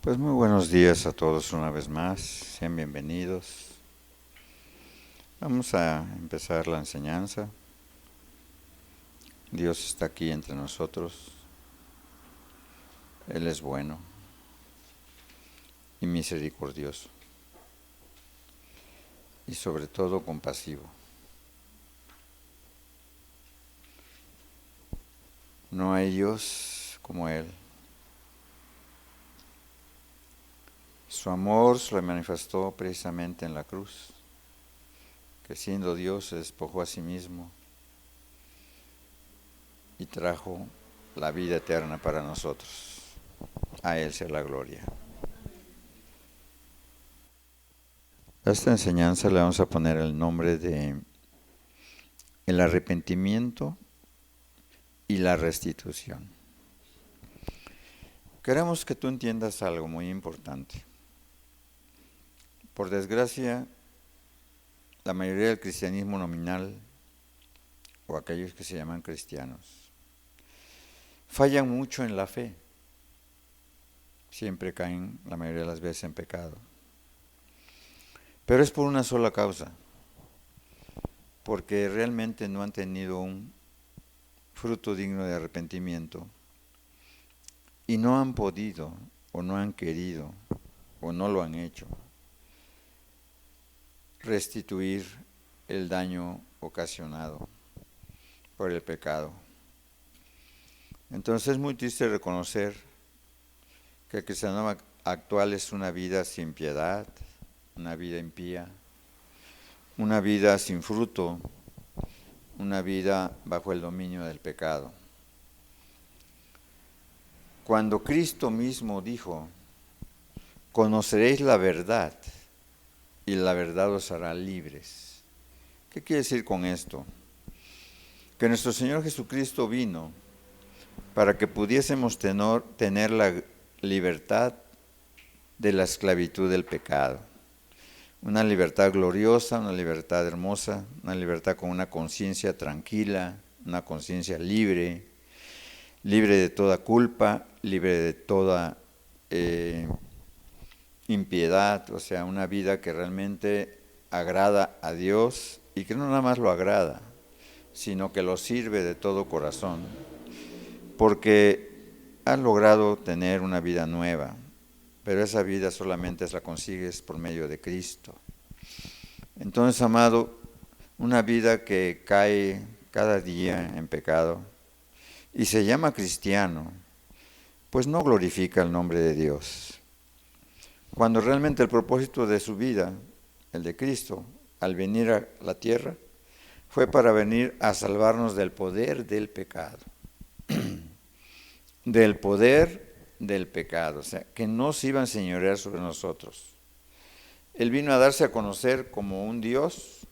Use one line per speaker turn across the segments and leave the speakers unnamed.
Pues muy buenos días a todos una vez más, sean bienvenidos. Vamos a empezar la enseñanza. Dios está aquí entre nosotros. Él es bueno y misericordioso y sobre todo compasivo. No hay Dios como Él. Su amor se le manifestó precisamente en la cruz, que siendo Dios se despojó a sí mismo y trajo la vida eterna para nosotros. A Él sea la gloria. A esta enseñanza le vamos a poner el nombre de el arrepentimiento y la restitución. Queremos que tú entiendas algo muy importante. Por desgracia, la mayoría del cristianismo nominal, o aquellos que se llaman cristianos, fallan mucho en la fe. Siempre caen la mayoría de las veces en pecado. Pero es por una sola causa, porque realmente no han tenido un fruto digno de arrepentimiento y no han podido o no han querido o no lo han hecho restituir el daño ocasionado por el pecado. Entonces es muy triste reconocer que el cristianismo actual es una vida sin piedad, una vida impía, una vida sin fruto, una vida bajo el dominio del pecado. Cuando Cristo mismo dijo, conoceréis la verdad y la verdad os hará libres. ¿Qué quiere decir con esto? Que nuestro Señor Jesucristo vino para que pudiésemos tener la libertad de la esclavitud del pecado. Una libertad gloriosa, una libertad hermosa, una libertad con una conciencia tranquila, una conciencia libre, libre de toda culpa, libre de toda impiedad, o sea, una vida que realmente agrada a Dios y que no nada más lo agrada, sino que lo sirve de todo corazón, porque has logrado tener una vida nueva, pero esa vida solamente la consigues por medio de Cristo. Entonces, amado, una vida que cae cada día en pecado y se llama cristiano, pues no glorifica el nombre de Dios. Cuando realmente el propósito de su vida, el de Cristo, al venir a la tierra, fue para venir a salvarnos del poder del pecado. Del poder del pecado, o sea, que no se iba a enseñorear sobre nosotros. Él vino a darse a conocer como un Dios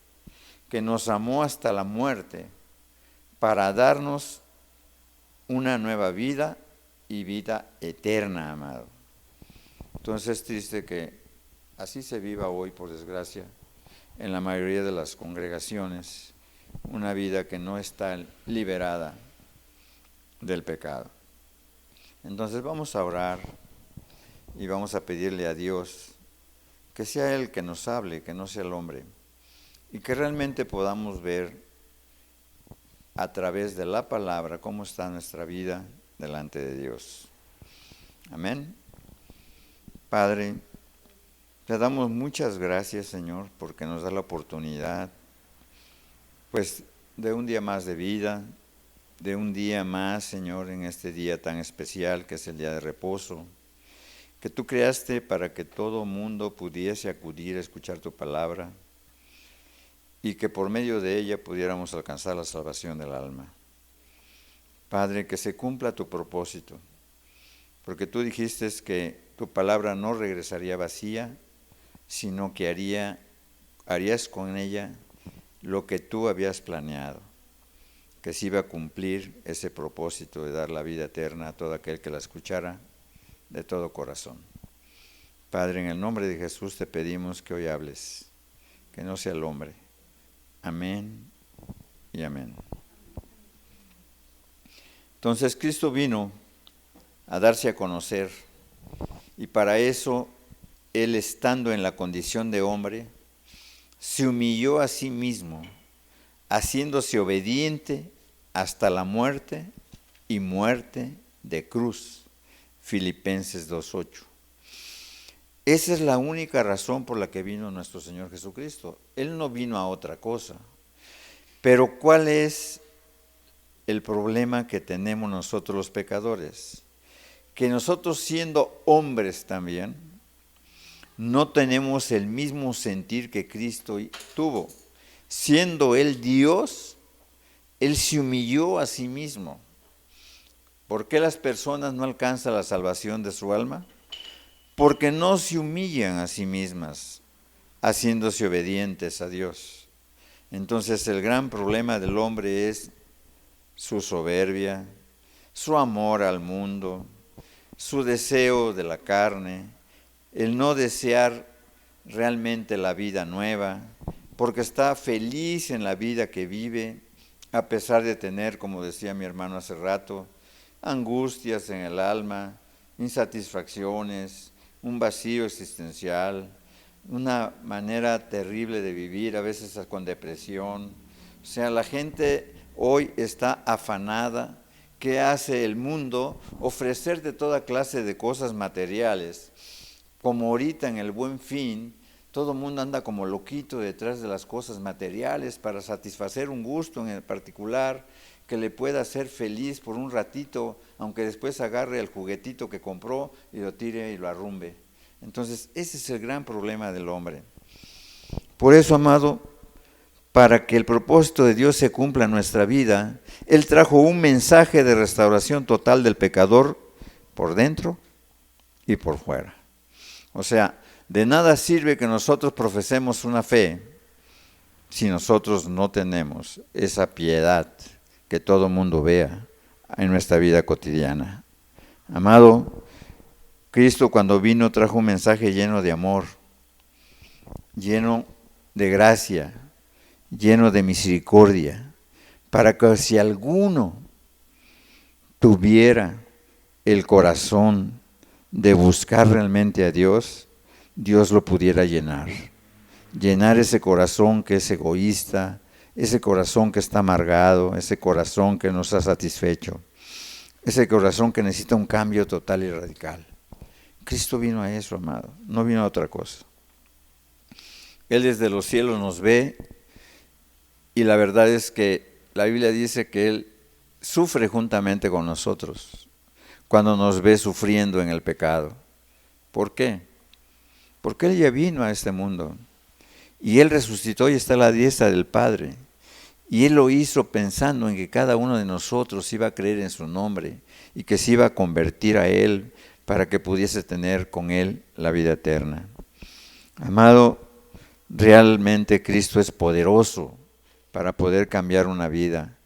que nos amó hasta la muerte para darnos una nueva vida y vida eterna, amado. Entonces es triste que así se viva hoy, por desgracia, en la mayoría de las congregaciones, una vida que no está liberada del pecado. Entonces vamos a orar y vamos a pedirle a Dios que sea Él que nos hable, que no sea el hombre, y que realmente podamos ver a través de la palabra cómo está nuestra vida delante de Dios. Amén. Padre, te damos muchas gracias, Señor, porque nos da la oportunidad, pues, de un día más de vida, de un día más, Señor, en este día tan especial que es el día de reposo, que tú creaste para que todo mundo pudiese acudir a escuchar tu palabra y que por medio de ella pudiéramos alcanzar la salvación del alma. Padre, que se cumpla tu propósito, porque tú dijiste que tu palabra no regresaría vacía, sino que harías con ella lo que tú habías planeado, que se iba a cumplir ese propósito de dar la vida eterna a todo aquel que la escuchara de todo corazón. Padre, en el nombre de Jesús te pedimos que hoy hables, que no sea el hombre. Amén y amén. Entonces Cristo vino a darse a conocer Y para eso, Él, estando en la condición de hombre, se humilló a sí mismo, haciéndose obediente hasta la muerte y muerte de cruz. Filipenses 2:8. Esa es la única razón por la que vino nuestro Señor Jesucristo. Él no vino a otra cosa. Pero ¿cuál es el problema que tenemos nosotros los pecadores? Que nosotros, siendo hombres también, no tenemos el mismo sentir que Cristo tuvo. Siendo Él Dios, Él se humilló a sí mismo. ¿Por qué las personas no alcanzan la salvación de su alma? Porque no se humillan a sí mismas, haciéndose obedientes a Dios. Entonces el gran problema del hombre es su soberbia, su amor al mundo, su deseo de la carne, el no desear realmente la vida nueva, porque está feliz en la vida que vive, a pesar de tener, como decía mi hermano hace rato, angustias en el alma, insatisfacciones, un vacío existencial, una manera terrible de vivir, a veces con depresión. O sea, la gente hoy está afanada. ¿Qué hace el mundo? Ofrecerte toda clase de cosas materiales. Como ahorita en el Buen Fin, todo el mundo anda como loquito detrás de las cosas materiales para satisfacer un gusto en el particular que le pueda hacer feliz por un ratito, aunque después agarre el juguetito que compró y lo tire y lo arrumbe. Entonces, ese es el gran problema del hombre. Por eso, amado, para que el propósito de Dios se cumpla en nuestra vida, Él trajo un mensaje de restauración total del pecador por dentro y por fuera. O sea, de nada sirve que nosotros profesemos una fe si nosotros no tenemos esa piedad que todo mundo vea en nuestra vida cotidiana. Amado, Cristo cuando vino trajo un mensaje lleno de amor, lleno de gracia, lleno de misericordia, para que si alguno tuviera el corazón de buscar realmente a Dios, Dios lo pudiera llenar. Llenar ese corazón que es egoísta, ese corazón que está amargado, ese corazón que no está satisfecho, ese corazón que necesita un cambio total y radical. Cristo vino a eso, amado, no vino a otra cosa. Él desde los cielos nos ve y la verdad es que la Biblia dice que Él sufre juntamente con nosotros cuando nos ve sufriendo en el pecado. ¿Por qué? Porque Él ya vino a este mundo y Él resucitó y está a la diestra del Padre. Y Él lo hizo pensando en que cada uno de nosotros iba a creer en su nombre y que se iba a convertir a Él para que pudiese tener con Él la vida eterna. Amado, realmente Cristo es poderoso para poder cambiar una vida.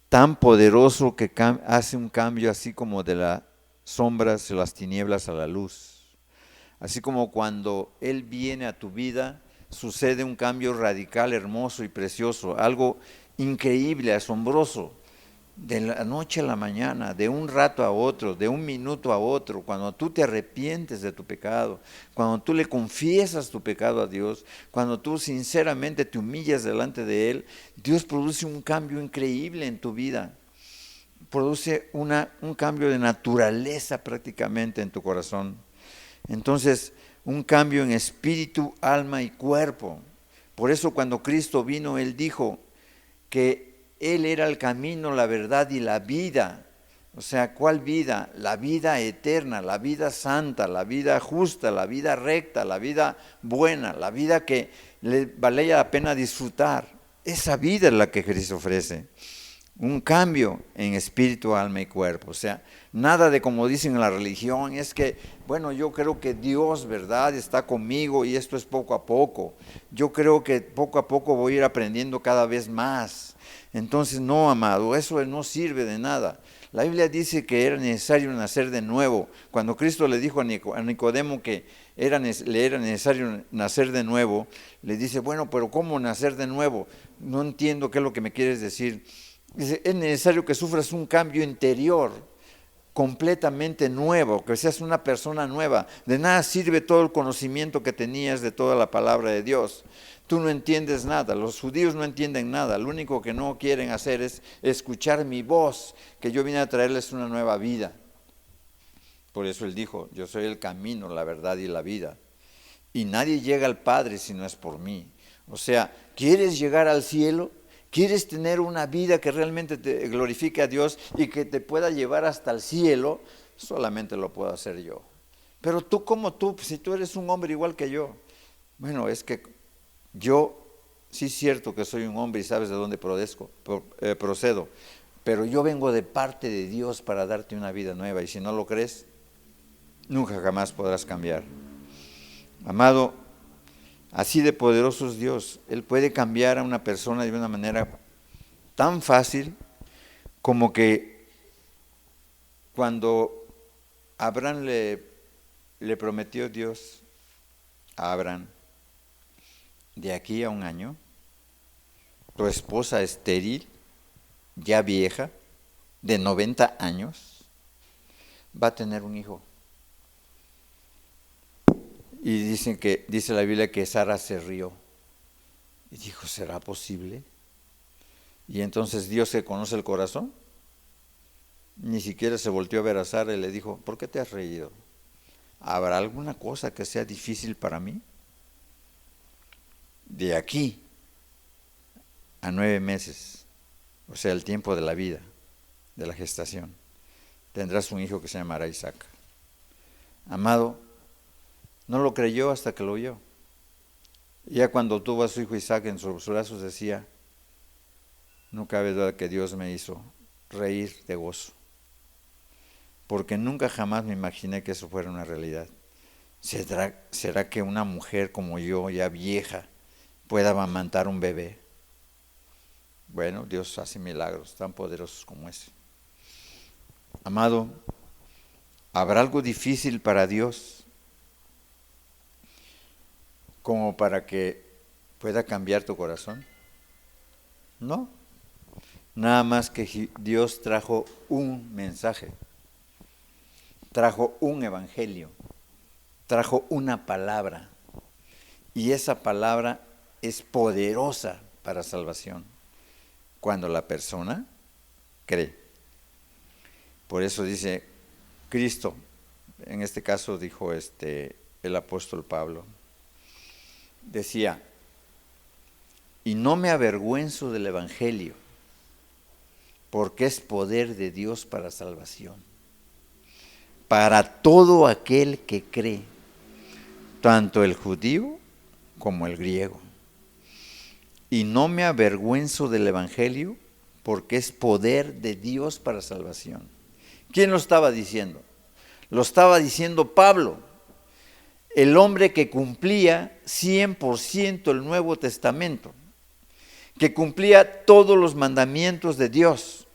Tan poderoso que hace un cambio así como de las sombras, de las tinieblas a la luz. Así como cuando Él viene a tu vida, sucede un cambio radical, hermoso y precioso, algo increíble, asombroso, de la noche a la mañana, de un rato a otro, de un minuto a otro, cuando tú te arrepientes de tu pecado, cuando tú le confiesas tu pecado a Dios, cuando tú sinceramente te humillas delante de Él, Dios produce un cambio increíble en tu vida, produce un cambio de naturaleza prácticamente en tu corazón. Entonces, un cambio en espíritu, alma y cuerpo. Por eso cuando Cristo vino, Él dijo que Él era el camino, la verdad y la vida. O sea, ¿cuál vida? La vida eterna, la vida santa, la vida justa, la vida recta, la vida buena, la vida que le valía la pena disfrutar. Esa vida es la que Cristo ofrece. Un cambio en espíritu, alma y cuerpo. O sea, nada de como dicen en la religión, es que, bueno, yo creo que Dios, ¿verdad?, está conmigo y esto es poco a poco. Yo creo que poco a poco voy a ir aprendiendo cada vez más. Entonces, no, amado, eso no sirve de nada. La Biblia dice que era necesario nacer de nuevo. Cuando Cristo le dijo a Nicodemo que le era necesario nacer de nuevo, le dice, bueno, pero ¿cómo nacer de nuevo? No entiendo qué es lo que me quieres decir. Dice, es necesario que sufras un cambio interior. completamente nuevo, que seas una persona nueva. De nada sirve todo el conocimiento que tenías de toda la palabra de Dios. Tú no entiendes nada, los judíos no entienden nada, lo único que no quieren hacer es escuchar mi voz, que yo vine a traerles una nueva vida. Por eso Él dijo, yo soy el camino, la verdad y la vida. Y nadie llega al Padre si no es por mí. O sea, ¿quieres llegar al cielo? ¿Quieres tener una vida que realmente te glorifique a Dios y que te pueda llevar hasta el cielo? Solamente lo puedo hacer yo. Pero tú como tú, si tú eres un hombre igual que yo. Bueno, es que yo sí es cierto que soy un hombre y sabes de dónde procedo. Pero yo vengo de parte de Dios para darte una vida nueva. Y si no lo crees, nunca jamás podrás cambiar. Amado, así de poderoso es Dios. Él puede cambiar a una persona de una manera tan fácil como que cuando Abraham le prometió Dios a Abraham, de aquí a un año, tu esposa estéril, ya vieja, de 90 años, va a tener un hijo. Y dice la Biblia que Sara se rió y dijo, ¿será posible? Y entonces Dios, que conoce el corazón, ni siquiera se volteó a ver a Sara y le dijo, ¿por qué te has reído? ¿Habrá alguna cosa que sea difícil para mí? De aquí a 9 meses, o sea, el tiempo de la vida, de la gestación, tendrás un hijo que se llamará Isaac. Amado, no lo creyó hasta que lo oyó. Ya cuando tuvo a su hijo Isaac en sus brazos decía, no cabe duda que Dios me hizo reír de gozo, porque nunca jamás me imaginé que eso fuera una realidad. ¿Será que una mujer como yo, ya vieja, pueda amamantar un bebé? Bueno, Dios hace milagros tan poderosos como ese. Amado, ¿habrá algo difícil para Dios como para que pueda cambiar tu corazón? No. Nada más que Dios trajo un mensaje, trajo un evangelio, trajo una palabra. Y esa palabra es poderosa para salvación cuando la persona cree. Por eso dice Cristo, en este caso dijo el apóstol Pablo, decía, y no me avergüenzo del evangelio, porque es poder de Dios para salvación, para todo aquel que cree, tanto el judío como el griego. Y no me avergüenzo del evangelio, porque es poder de Dios para salvación. ¿Quién lo estaba diciendo? Lo estaba diciendo Pablo, el hombre que cumplía 100% el Nuevo Testamento, que cumplía todos los mandamientos de Dios,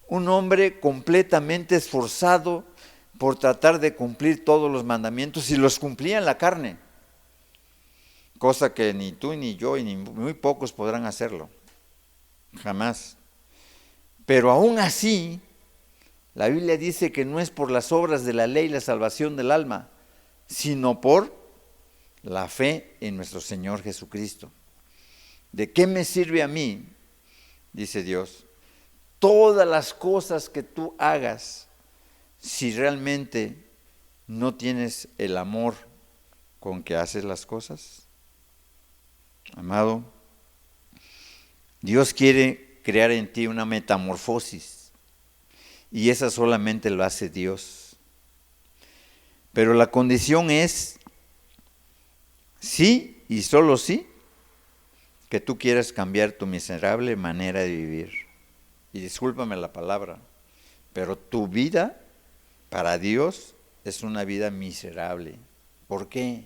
un hombre completamente esforzado por tratar de cumplir todos los mandamientos y los cumplía en la carne, cosa que ni tú ni yo y ni muy pocos podrán hacerlo, jamás. Pero aún así, la Biblia dice que no es por las obras de la ley la salvación del alma, sino por la fe en nuestro Señor Jesucristo. ¿De qué me sirve a mí? Dice Dios. Todas las cosas que tú hagas, si realmente no tienes el amor con que haces las cosas. Amado, Dios quiere crear en ti una metamorfosis y esa solamente lo hace Dios. Pero la condición es, sí y solo sí, que tú quieras cambiar tu miserable manera de vivir. Y discúlpame la palabra, pero tu vida para Dios es una vida miserable. ¿Por qué?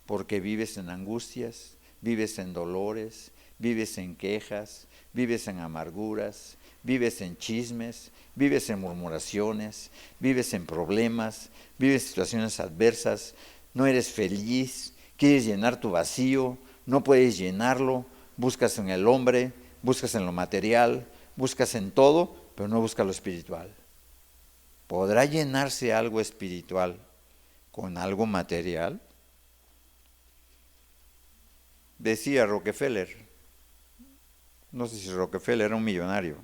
Porque vives en angustias, vives en dolores, vives en quejas, vives en amarguras, vives en chismes, vives en murmuraciones, vives en problemas, vives en situaciones adversas, no eres feliz, quieres llenar tu vacío, no puedes llenarlo, buscas en el hombre, buscas en lo material, buscas en todo, pero no buscas lo espiritual. ¿podrá llenarse algo espiritual con algo material? Decía Rockefeller, no sé si Rockefeller era un millonario,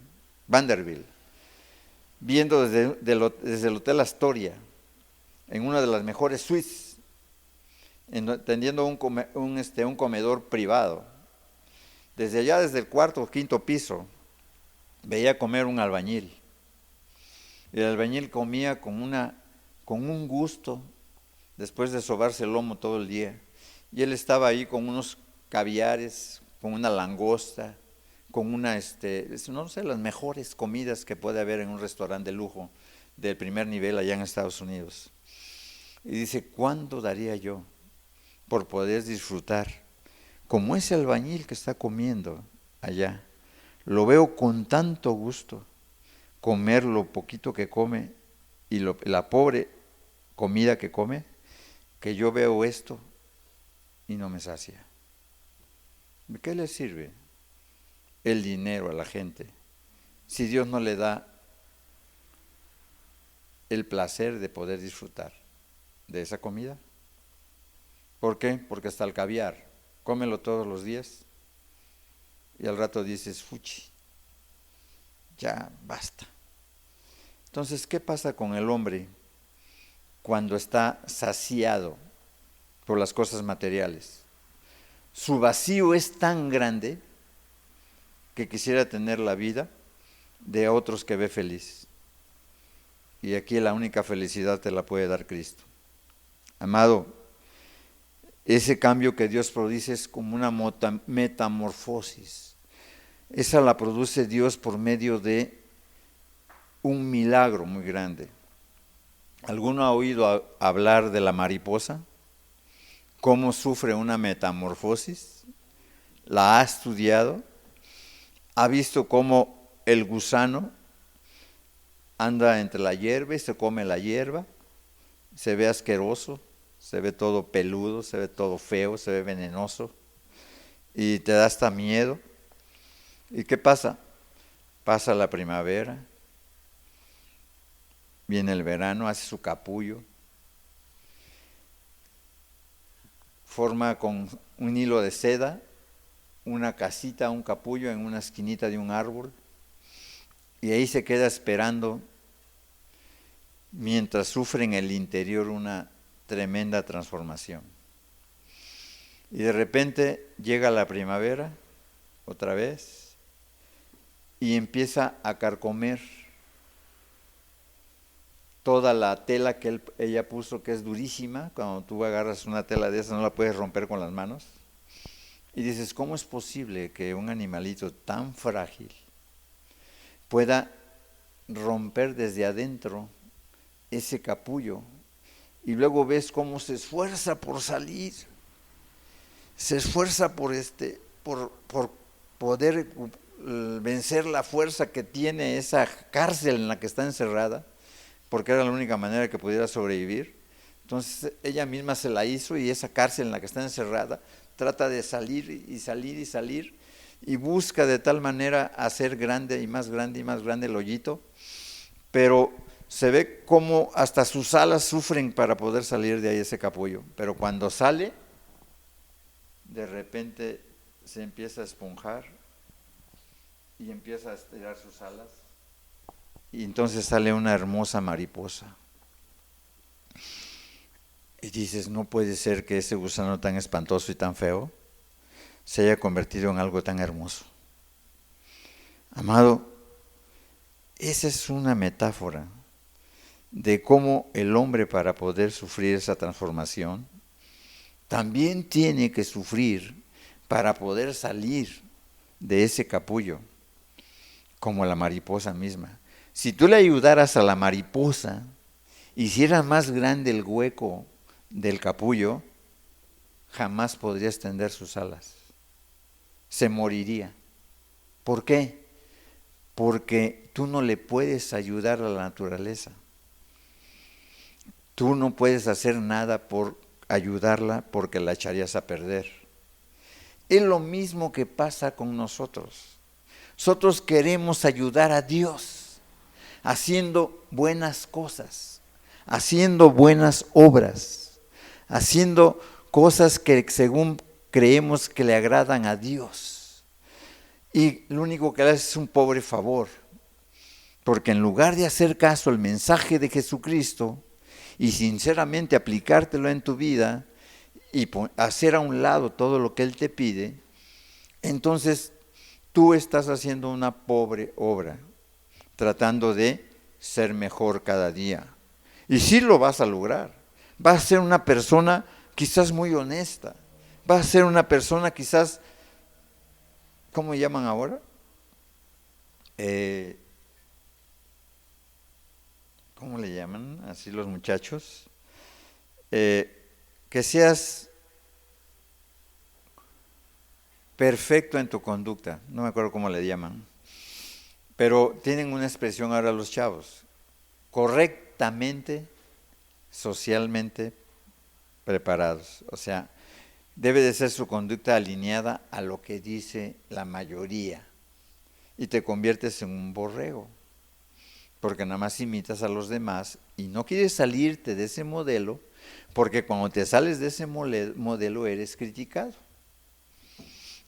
Vanderbilt, viendo desde el Hotel Astoria, en una de las mejores suites, teniendo un comedor privado. Desde allá, desde el cuarto o quinto piso, veía comer un albañil. El albañil comía con un gusto, después de sobarse el lomo todo el día. Y él estaba ahí con unos caviares, con una langosta, con no sé, las mejores comidas que puede haber en un restaurante de lujo del primer nivel allá en Estados Unidos. Y dice, ¿cuánto daría yo por poder disfrutar como ese albañil que está comiendo allá? Lo veo con tanto gusto comer lo poquito que come y la pobre comida que come, que yo veo esto y no me sacia. ¿De qué le sirve el dinero a la gente si Dios no le da el placer de poder disfrutar de esa comida? ¿Por qué? Porque hasta el caviar, cómelo todos los días y al rato dices, fuchi, ya basta. Entonces, ¿qué pasa con el hombre cuando está saciado por las cosas materiales? Su vacío es tan grande que quisiera tener la vida de otros que ve feliz. Y aquí la única felicidad te la puede dar Cristo. Amado, ese cambio que Dios produce es como una metamorfosis. Esa la produce Dios por medio de un milagro muy grande. ¿Alguno ha oído hablar de la mariposa? ¿Cómo sufre una metamorfosis? ¿La ha estudiado? ¿Ha visto cómo el gusano anda entre la hierba y se come la hierba? Se ve asqueroso, se ve todo peludo, se ve todo feo, se ve venenoso y te da hasta miedo. ¿Y qué pasa? Pasa la primavera, viene el verano, hace su capullo, forma con un hilo de seda una casita, un capullo en una esquinita de un árbol y ahí se queda esperando mientras sufre en el interior una tremenda transformación. Y de repente llega la primavera otra vez y empieza a carcomer toda la tela que ella puso, que es durísima. Cuando tú agarras una tela de esa no la puedes romper con las manos. Y dices, ¿cómo es posible que un animalito tan frágil pueda romper desde adentro ese capullo? Y luego ves cómo se esfuerza por salir, se esfuerza por poder vencer la fuerza que tiene esa cárcel en la que está encerrada, porque era la única manera que pudiera sobrevivir. Entonces ella misma se la hizo y esa cárcel en la que está encerrada trata de salir y salir y salir y busca de tal manera hacer grande y más grande el hoyito, pero se ve como hasta sus alas sufren para poder salir de ahí ese capullo. Pero cuando sale, de repente se empieza a esponjar y empieza a estirar sus alas y entonces sale una hermosa mariposa. Y dices, no puede ser que ese gusano tan espantoso y tan feo se haya convertido en algo tan hermoso. Amado, esa es una metáfora de cómo el hombre, para poder sufrir esa transformación, también tiene que sufrir para poder salir de ese capullo, como la mariposa misma. Si tú le ayudaras a la mariposa, hicieras más grande el hueco del capullo, jamás podría extender sus alas. Se moriría. ¿Por qué? Porque tú no le puedes ayudar a la naturaleza. Tú no puedes hacer nada por ayudarla porque la echarías a perder. Es lo mismo que pasa con nosotros. Nosotros queremos ayudar a Dios, haciendo buenas cosas, haciendo buenas obras, haciendo cosas que según creemos que le agradan a Dios. Y lo único que le hace es un pobre favor, porque en lugar de hacer caso al mensaje de Jesucristo y sinceramente aplicártelo en tu vida y hacer a un lado todo lo que Él te pide, entonces tú estás haciendo una pobre obra, tratando de ser mejor cada día. Y sí lo vas a lograr. Vas a ser una persona quizás muy honesta. Vas a ser una persona quizás, ¿cómo llaman ahora? ¿Cómo le llaman así los muchachos? Que seas perfecto en tu conducta. No me acuerdo cómo le llaman. Pero tienen una expresión ahora los chavos. Correctamente, socialmente preparados. O sea, debe de ser su conducta alineada a lo que dice la mayoría. Y te conviertes en un borrego. Porque nada más imitas a los demás y no quieres salirte de ese modelo, porque cuando te sales de ese modelo eres criticado.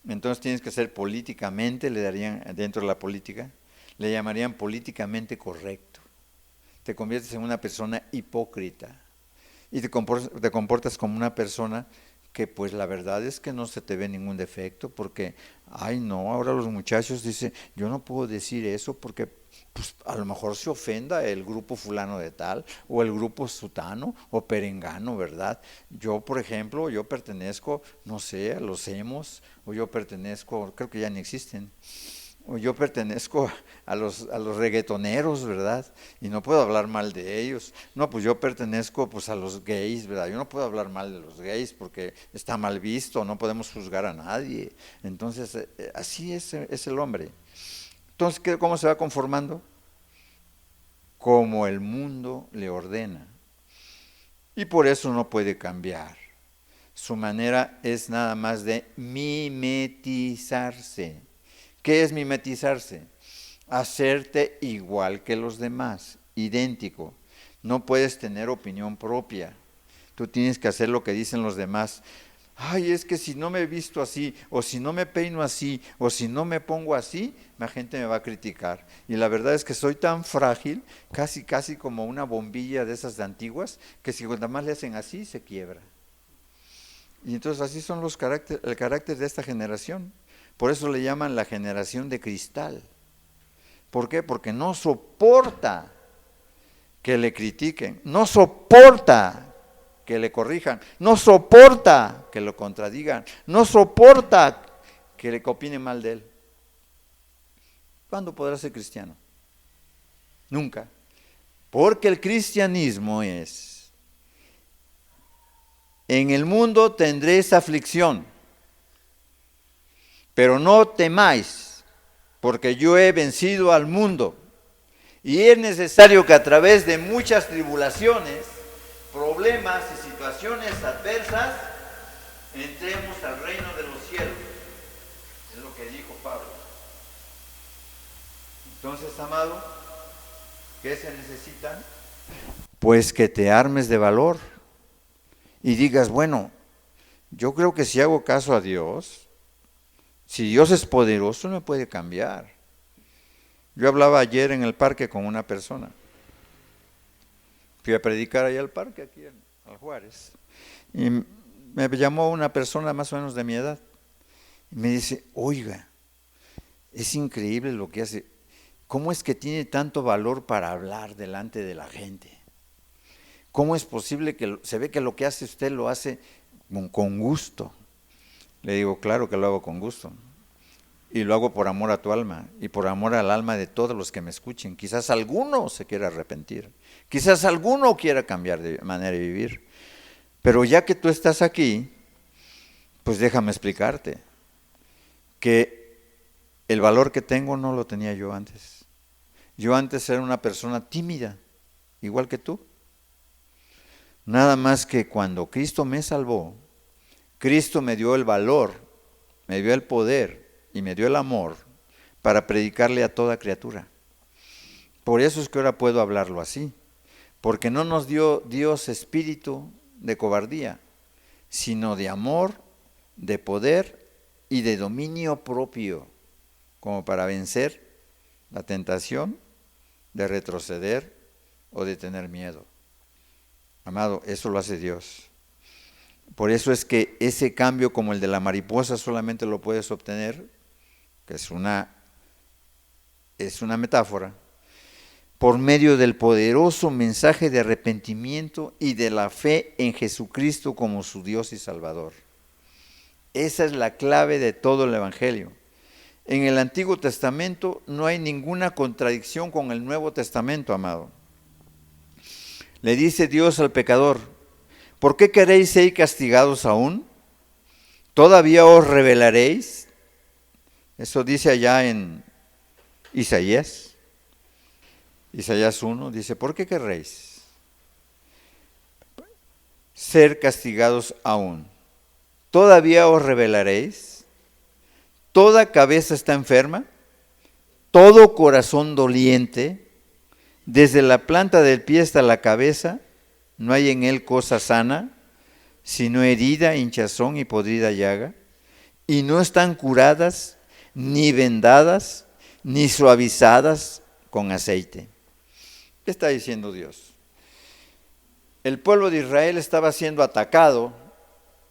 Entonces tienes que ser políticamente, le darían dentro de la política, le llamarían políticamente correcto. Te conviertes en una persona hipócrita y te comportas como una persona que pues la verdad es que no se te ve ningún defecto, porque, ay no, ahora los muchachos dicen, yo no puedo decir eso porque pues, a lo mejor se ofenda el grupo fulano de tal, o el grupo sutano, o perengano, ¿verdad? Yo, por ejemplo, yo pertenezco, no sé, a los emos, o yo pertenezco, creo que ya ni existen, o yo pertenezco a los reggaetoneros, ¿verdad? Y no puedo hablar mal de ellos. No, pues yo pertenezco pues a los gays, ¿verdad? Yo no puedo hablar mal de los gays porque está mal visto, no podemos juzgar a nadie. Entonces, así es el hombre. Entonces, ¿cómo se va conformando? Como el mundo le ordena. Y por eso no puede cambiar. Su manera es nada más de mimetizarse. ¿Qué es mimetizarse? Hacerte igual que los demás, idéntico. No puedes tener opinión propia. Tú tienes que hacer lo que dicen los demás. Ay, es que si no me he visto así, o si no me peino así, o si no me pongo así, la gente me va a criticar. Y la verdad es que soy tan frágil, casi como una bombilla de esas de antiguas, que si cuando más le hacen así, se quiebra. Y entonces así son el carácter de esta generación. Por eso le llaman la generación de cristal. ¿Por qué? Porque no soporta que le critiquen, no soporta que le corrijan, no soporta que lo contradigan, no soporta que le opinen mal de él. ¿Cuándo podrá ser cristiano? Nunca. Porque el cristianismo es: en el mundo tendréis aflicción, pero no temáis, porque yo he vencido al mundo. Y es necesario que a través de muchas tribulaciones, problemas y situaciones adversas, entremos al reino de los cielos. Es lo que dijo Pablo. Entonces, amado, ¿qué se necesita? Pues que te armes de valor y digas, bueno, yo creo que si hago caso a Dios, si Dios es poderoso, me puede cambiar. Yo hablaba ayer en el parque con una persona. Fui a predicar allá al parque, aquí al Juárez. Y me llamó una persona más o menos de mi edad. Y me dice, oiga, es increíble lo que hace. ¿Cómo es que tiene tanto valor para hablar delante de la gente? ¿Cómo es posible que se ve que lo que hace usted lo hace con gusto? Le digo, claro que lo hago con gusto. Y lo hago por amor a tu alma y por amor al alma de todos los que me escuchen. Quizás alguno se quiera arrepentir. Quizás alguno quiera cambiar de manera de vivir. Pero ya que tú estás aquí, pues déjame explicarte que el valor que tengo no lo tenía yo antes. Yo antes era una persona tímida, igual que tú. Nada más que cuando Cristo me salvó, Cristo me dio el valor, me dio el poder y me dio el amor para predicarle a toda criatura. Por eso es que ahora puedo hablarlo así, porque no nos dio Dios espíritu de cobardía, sino de amor, de poder y de dominio propio, como para vencer la tentación de retroceder o de tener miedo. Amado, eso lo hace Dios. Por eso es que ese cambio como el de la mariposa solamente lo puedes obtener, que es una metáfora, por medio del poderoso mensaje de arrepentimiento y de la fe en Jesucristo como su Dios y Salvador. Esa es la clave de todo el Evangelio. En el Antiguo Testamento no hay ninguna contradicción con el Nuevo Testamento, amado. Le dice Dios al pecador: ¿por qué queréis ser castigados aún? ¿Todavía os rebelaréis? Eso dice allá en Isaías 1, dice: ¿por qué querréis ser castigados aún? ¿Todavía os rebelaréis? Toda cabeza está enferma, todo corazón doliente, desde la planta del pie hasta la cabeza, no hay en él cosa sana, sino herida, hinchazón y podrida llaga, y no están curadas, ni vendadas, ni suavizadas con aceite. ¿Qué está diciendo Dios? El pueblo de Israel estaba siendo atacado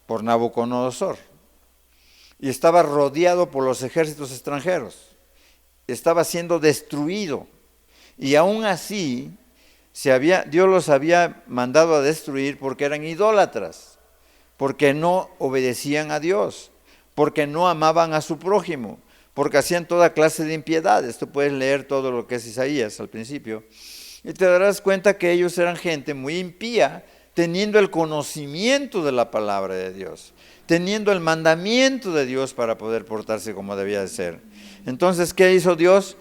por Nabucodonosor y estaba rodeado por los ejércitos extranjeros. Estaba siendo destruido y aún así Dios los había mandado a destruir porque eran idólatras, porque no obedecían a Dios, porque no amaban a su prójimo, porque hacían toda clase de impiedades. Tú puedes leer todo lo que es Isaías al principio y te darás cuenta que ellos eran gente muy impía, teniendo el conocimiento de la palabra de Dios, teniendo el mandamiento de Dios para poder portarse como debía de ser. Entonces, ¿qué hizo Dios?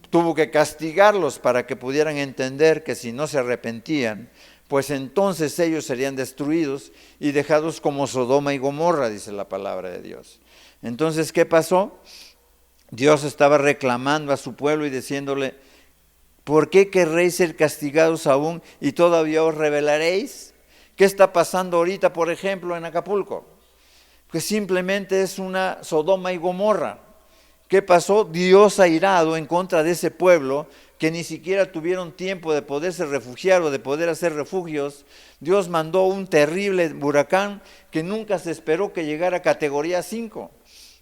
Tuvo que castigarlos para que pudieran entender que si no se arrepentían, pues entonces ellos serían destruidos y dejados como Sodoma y Gomorra, dice la palabra de Dios. Entonces, ¿qué pasó? Dios estaba reclamando a su pueblo y diciéndole: ¿por qué querréis ser castigados aún y todavía os rebelaréis? ¿Qué está pasando ahorita, por ejemplo, en Acapulco? Que simplemente es una Sodoma y Gomorra. ¿Qué pasó? Dios airado en contra de ese pueblo que ni siquiera tuvieron tiempo de poderse refugiar o de poder hacer refugios. Dios mandó un terrible huracán que nunca se esperó que llegara a categoría 5.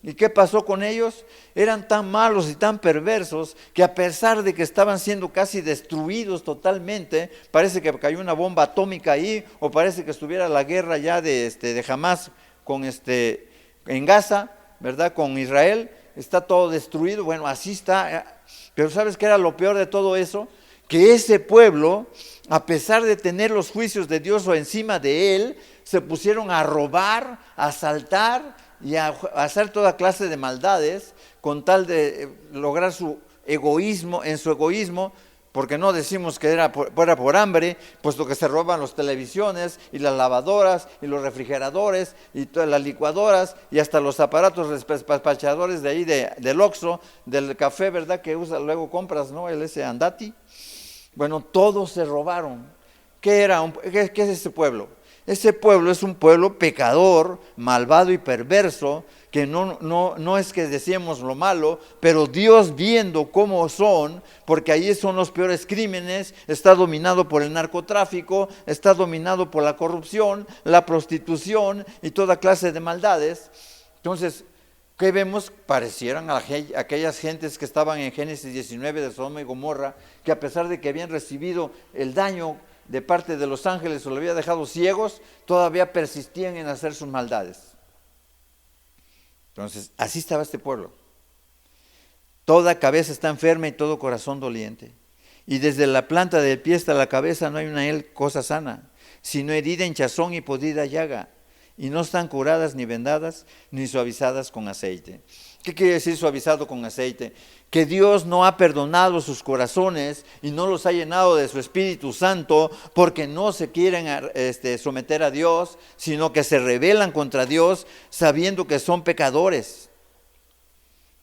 ¿Y qué pasó con ellos? Eran tan malos y tan perversos que a pesar de que estaban siendo casi destruidos totalmente, parece que cayó una bomba atómica ahí, o parece que estuviera la guerra ya de Hamás en Gaza, ¿verdad? Con Israel, está todo destruido. Bueno, así está. Pero ¿sabes qué era lo peor de todo eso? Que ese pueblo, a pesar de tener los juicios de Dios o encima de él, se pusieron a robar, a asaltar y a hacer toda clase de maldades con tal de lograr su egoísmo, porque no decimos que era por hambre, puesto que se roban las televisiones y las lavadoras y los refrigeradores y todas las licuadoras y hasta los aparatos despachadores de ahí del Oxxo, del café, ¿verdad? Que luego compras, ¿no? Ese Andati. Bueno, todos se robaron. ¿Qué es ese pueblo? Ese pueblo es un pueblo pecador, malvado y perverso, que no es que decíamos lo malo, pero Dios viendo cómo son, porque ahí son los peores crímenes, está dominado por el narcotráfico, está dominado por la corrupción, la prostitución y toda clase de maldades. Entonces, ¿qué vemos? Parecieran aquellas gentes que estaban en Génesis 19 de Sodoma y Gomorra, que a pesar de que habían recibido el daño de parte de los ángeles o lo había dejado ciegos, todavía persistían en hacer sus maldades. Entonces, así estaba este pueblo. Toda cabeza está enferma y todo corazón doliente. Y desde la planta del pie hasta la cabeza no hay una cosa sana, sino herida, hinchazón y podrida llaga. Y no están curadas ni vendadas ni suavizadas con aceite. ¿Qué quiere decir suavizado con aceite? Que Dios no ha perdonado sus corazones y no los ha llenado de su Espíritu Santo porque no se quieren someter a Dios, sino que se rebelan contra Dios sabiendo que son pecadores,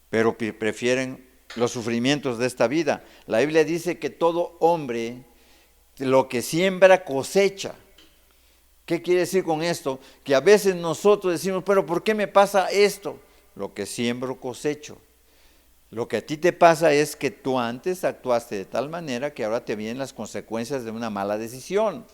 pero prefieren los sufrimientos de esta vida. La Biblia dice que todo hombre lo que siembra cosecha. ¿Qué quiere decir con esto? Que a veces nosotros decimos, pero ¿por qué me pasa esto? Lo que siembro cosecho. Lo que a ti te pasa es que tú antes actuaste de tal manera que ahora te vienen las consecuencias de una mala decisión.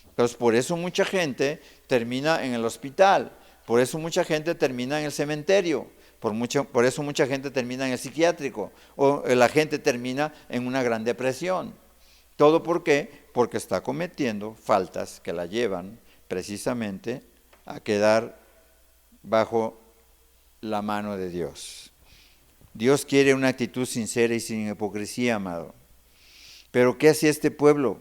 Entonces, por eso mucha gente termina en el hospital, por eso mucha gente termina en el cementerio, por eso mucha gente termina en el psiquiátrico, o la gente termina en una gran depresión. ¿Todo por qué? Porque está cometiendo faltas que la llevan precisamente a quedar bajo la mano de Dios. Dios quiere una actitud sincera y sin hipocresía, amado. Pero ¿qué hacía este pueblo?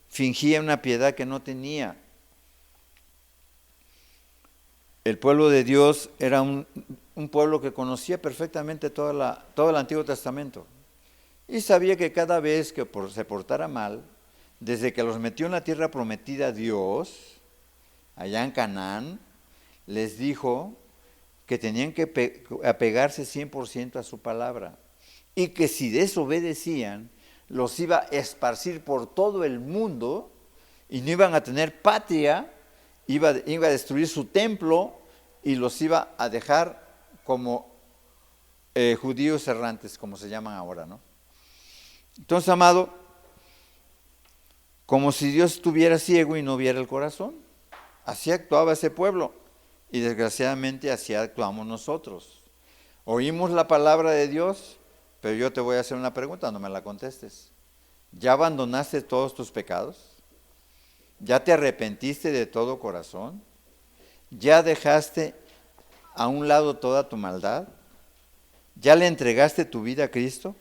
Fingía una piedad que no tenía. El pueblo de Dios era un pueblo que conocía perfectamente todo el Antiguo Testamento. Y sabía que cada vez que se portara mal, desde que los metió en la tierra prometida Dios, allá en Canaán, les dijo que tenían que apegarse 100% a su palabra. Y que si desobedecían, los iba a esparcir por todo el mundo y no iban a tener patria, iba a destruir su templo y los iba a dejar como judíos errantes, como se llaman ahora, ¿no? Entonces, amado, como si Dios estuviera ciego y no viera el corazón. Así actuaba ese pueblo y desgraciadamente así actuamos nosotros. Oímos la palabra de Dios, pero yo te voy a hacer una pregunta, no me la contestes. ¿Ya abandonaste todos tus pecados? ¿Ya te arrepentiste de todo corazón? ¿Ya dejaste a un lado toda tu maldad? ¿Ya le entregaste tu vida a Cristo?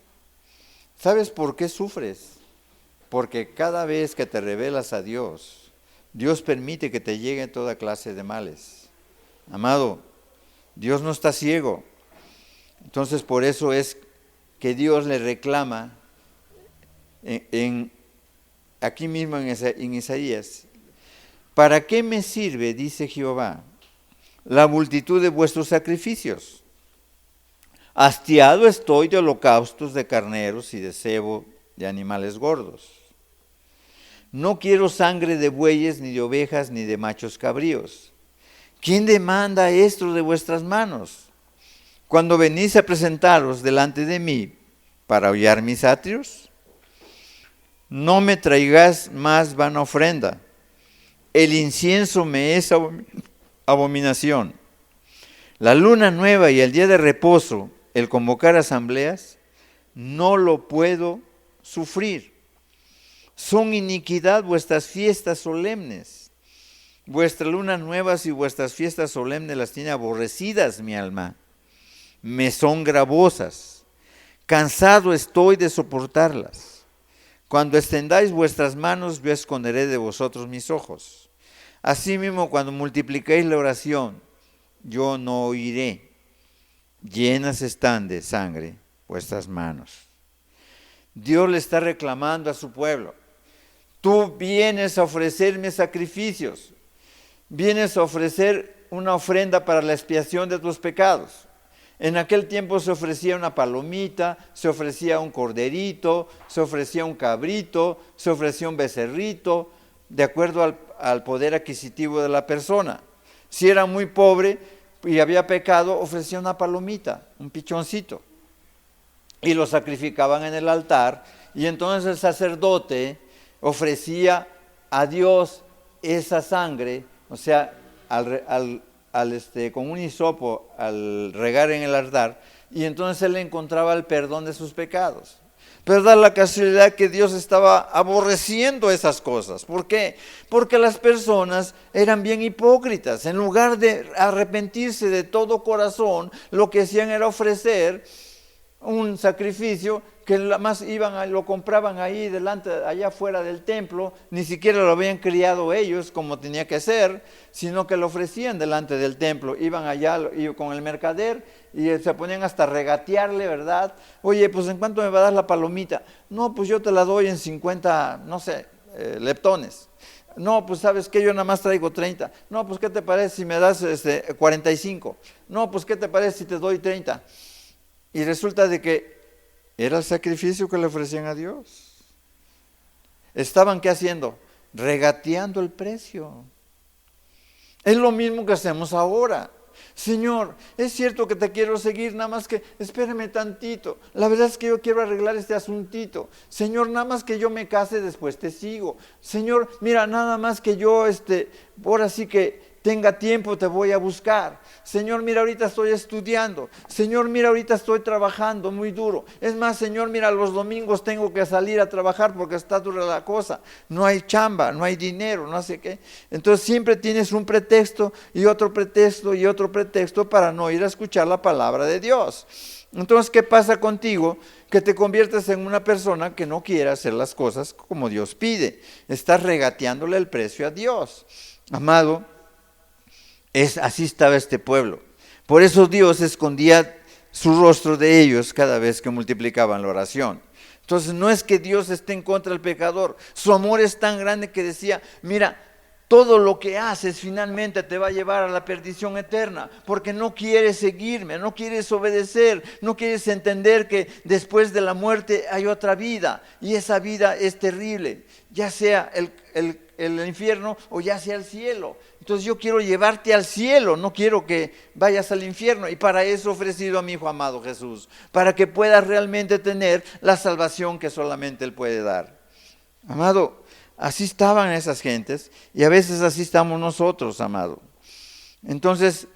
¿Sabes por qué sufres? Porque cada vez que te revelas a Dios, Dios permite que te lleguen toda clase de males. Amado, Dios no está ciego. Entonces por eso es que Dios le reclama aquí mismo en Isaías. ¿Para qué me sirve, dice Jehová, la multitud de vuestros sacrificios? Hastiado estoy de holocaustos de carneros y de cebo de animales gordos. No quiero sangre de bueyes, ni de ovejas, ni de machos cabríos. ¿Quién demanda esto de vuestras manos? Cuando venís a presentaros delante de mí para hollar mis atrios, no me traigas más vana ofrenda. El incienso me es abominación. La luna nueva y el día de reposo, el convocar asambleas, no lo puedo sufrir. Son iniquidad vuestras fiestas solemnes. Vuestras lunas nuevas y vuestras fiestas solemnes las tiene aborrecidas mi alma. Me son gravosas. Cansado estoy de soportarlas. Cuando extendáis vuestras manos, yo esconderé de vosotros mis ojos. Asimismo, cuando multipliquéis la oración, yo no oiré. Llenas están de sangre vuestras manos. Dios le está reclamando a su pueblo. Tú vienes a ofrecerme sacrificios. Vienes a ofrecer una ofrenda para la expiación de tus pecados. En aquel tiempo se ofrecía una palomita, se ofrecía un corderito, se ofrecía un cabrito, se ofrecía un becerrito, de acuerdo al poder adquisitivo de la persona. Si era muy pobre y había pecado, ofrecía una palomita, un pichoncito, y lo sacrificaban en el altar, y entonces el sacerdote ofrecía a Dios esa sangre, o sea, con un hisopo al regar en el altar, y entonces él encontraba el perdón de sus pecados. Pero da la casualidad que Dios estaba aborreciendo esas cosas. ¿Por qué? Porque las personas eran bien hipócritas. En lugar de arrepentirse de todo corazón, lo que hacían era ofrecer un sacrificio que más lo compraban ahí delante, allá afuera del templo, ni siquiera lo habían criado ellos como tenía que ser, sino que lo ofrecían delante del templo. Iban allá con el mercader y se ponían hasta a regatearle, ¿verdad? Oye, pues ¿en cuánto me va a dar la palomita? No, pues yo te la doy en 50, no sé, leptones. No, pues ¿sabes qué? Yo nada más traigo 30. No, pues ¿qué te parece si me das 45? No, pues ¿qué te parece si te doy 30? Y resulta de que Era el sacrificio que le ofrecían a Dios. ¿Estaban qué haciendo? Regateando el precio. Es lo mismo que hacemos ahora. Señor, es cierto que te quiero seguir, nada más que espérame tantito. La verdad es que yo quiero arreglar este asuntito. Señor, nada más que yo me case, después te sigo. Señor, mira, nada más que yo, ahora sí que tenga tiempo, te voy a buscar. Señor, mira, ahorita estoy estudiando. Señor, mira, ahorita estoy trabajando muy duro. Es más, Señor, mira, los domingos tengo que salir a trabajar porque está dura la cosa. No hay chamba, no hay dinero, no sé qué. Entonces siempre tienes un pretexto y otro pretexto y otro pretexto para no ir a escuchar la palabra de Dios. Entonces, ¿qué pasa contigo? Que te conviertes en una persona que no quiere hacer las cosas como Dios pide. Estás regateándole el precio a Dios. Amado, así estaba este pueblo. Por eso Dios escondía su rostro de ellos cada vez que multiplicaban la oración. Entonces no es que Dios esté en contra del pecador. Su amor es tan grande que decía, mira, todo lo que haces finalmente te va a llevar a la perdición eterna, porque no quieres seguirme, no quieres obedecer, no quieres entender que después de la muerte hay otra vida, y esa vida es terrible, ya sea el infierno o ya sea el cielo. Entonces yo quiero llevarte al cielo, no quiero que vayas al infierno, y para eso he ofrecido a mi Hijo amado Jesús, para que puedas realmente tener la salvación que solamente Él puede dar. Amado, así estaban esas gentes y a veces así estamos nosotros, amado. Entonces,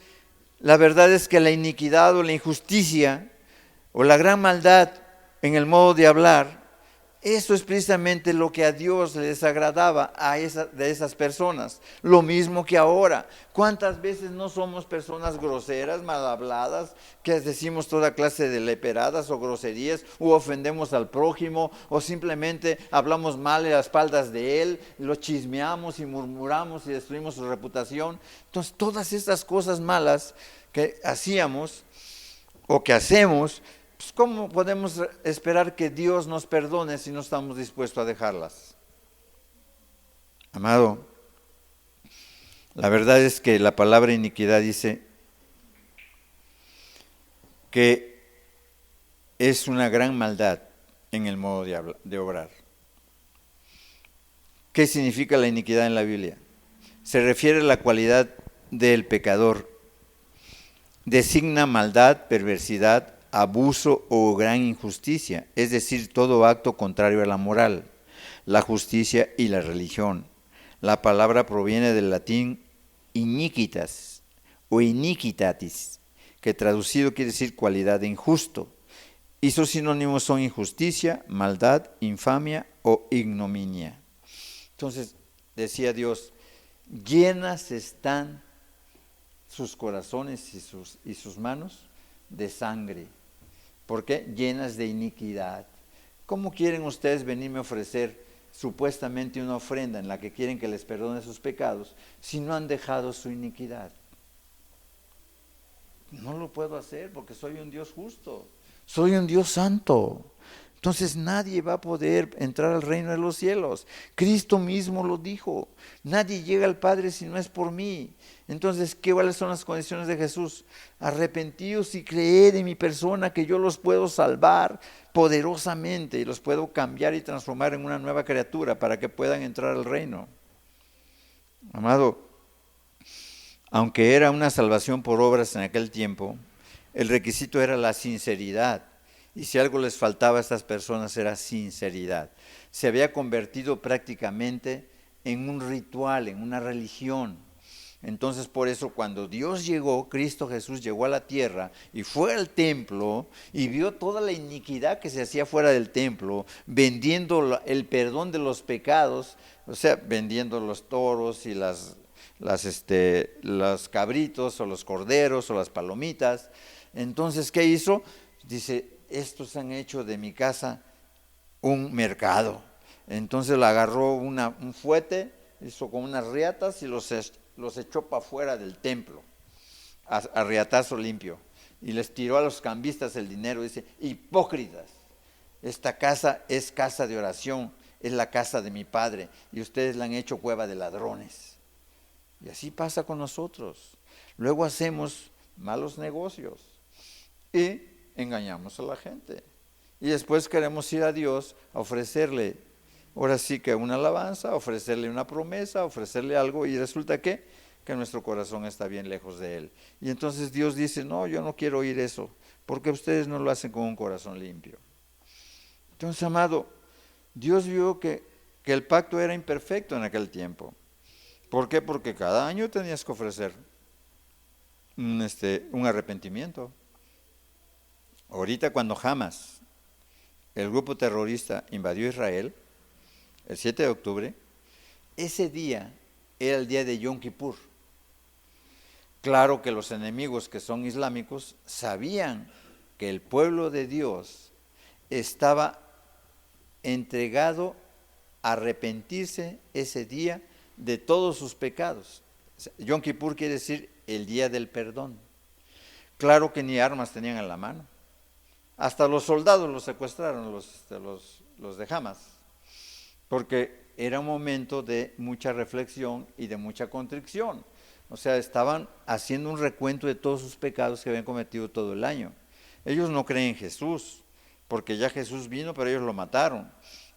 la verdad es que la iniquidad o la injusticia o la gran maldad en el modo de hablar, eso es precisamente lo que a Dios le desagradaba de esas personas. Lo mismo que ahora. ¿Cuántas veces no somos personas groseras, mal habladas, que decimos toda clase de leperadas o groserías, o ofendemos al prójimo, o simplemente hablamos mal a las espaldas de él, lo chismeamos y murmuramos y destruimos su reputación? Entonces, todas estas cosas malas que hacíamos o que hacemos, pues ¿cómo podemos esperar que Dios nos perdone si no estamos dispuestos a dejarlas? Amado, la verdad es que la palabra iniquidad dice que es una gran maldad en el modo de obrar. ¿Qué significa la iniquidad en la Biblia? Se refiere a la cualidad del pecador. Designa maldad, perversidad, abuso o gran injusticia, es decir, todo acto contrario a la moral, la justicia y la religión. La palabra proviene del latín iniquitas o iniquitatis, que traducido quiere decir cualidad de injusto, y sus sinónimos son injusticia, maldad, infamia o ignominia. Entonces, decía Dios, llenas están sus corazones y sus manos de sangre. ¿Por qué? Llenas de iniquidad. ¿Cómo quieren ustedes venirme a ofrecer supuestamente una ofrenda en la que quieren que les perdone sus pecados si no han dejado su iniquidad? No lo puedo hacer porque soy un Dios justo, soy un Dios santo. Entonces nadie va a poder entrar al reino de los cielos. Cristo mismo lo dijo, nadie llega al Padre si no es por mí. Entonces, ¿cuáles son las condiciones de Jesús? Arrepentíos y creed en mi persona, que yo los puedo salvar poderosamente y los puedo cambiar y transformar en una nueva criatura para que puedan entrar al reino. Amado, aunque era una salvación por obras en aquel tiempo, el requisito era la sinceridad. Y si algo les faltaba a estas personas era sinceridad. Se había convertido prácticamente en un ritual, en una religión. Entonces por eso cuando Dios llegó, Cristo Jesús llegó a la tierra y fue al templo y vio toda la iniquidad que se hacía fuera del templo, vendiendo el perdón de los pecados, o sea, vendiendo los toros y los cabritos o los corderos o las palomitas. Entonces, ¿qué hizo? Dice, estos han hecho de mi casa un mercado. Entonces le agarró un fuete, hizo con unas riatas y los echó para afuera del templo, a riatazo limpio, y les tiró a los cambistas el dinero. Dice, hipócritas, esta casa es casa de oración, es la casa de mi Padre, y ustedes la han hecho cueva de ladrones. Y así pasa con nosotros. Luego hacemos malos negocios y engañamos a la gente. Y después queremos ir a Dios a ofrecerle, ahora sí que una alabanza, ofrecerle una promesa, ofrecerle algo, y resulta que nuestro corazón está bien lejos de Él. Y entonces Dios dice, no, yo no quiero oír eso, porque ustedes no lo hacen con un corazón limpio. Entonces, amado, Dios vio que el pacto era imperfecto en aquel tiempo. ¿Por qué? Porque cada año tenías que ofrecer un arrepentimiento. Ahorita cuando Hamas, el grupo terrorista, invadió Israel, el 7 de octubre, ese día era el día de Yom Kippur. Claro que los enemigos que son islámicos sabían que el pueblo de Dios estaba entregado a arrepentirse ese día de todos sus pecados. Yom Kippur quiere decir el día del perdón. Claro que ni armas tenían en la mano. Hasta los soldados los secuestraron, los de Hamas, porque era un momento de mucha reflexión y de mucha contrición. O sea, estaban haciendo un recuento de todos sus pecados que habían cometido todo el año. Ellos no creen en Jesús, porque ya Jesús vino, pero ellos lo mataron.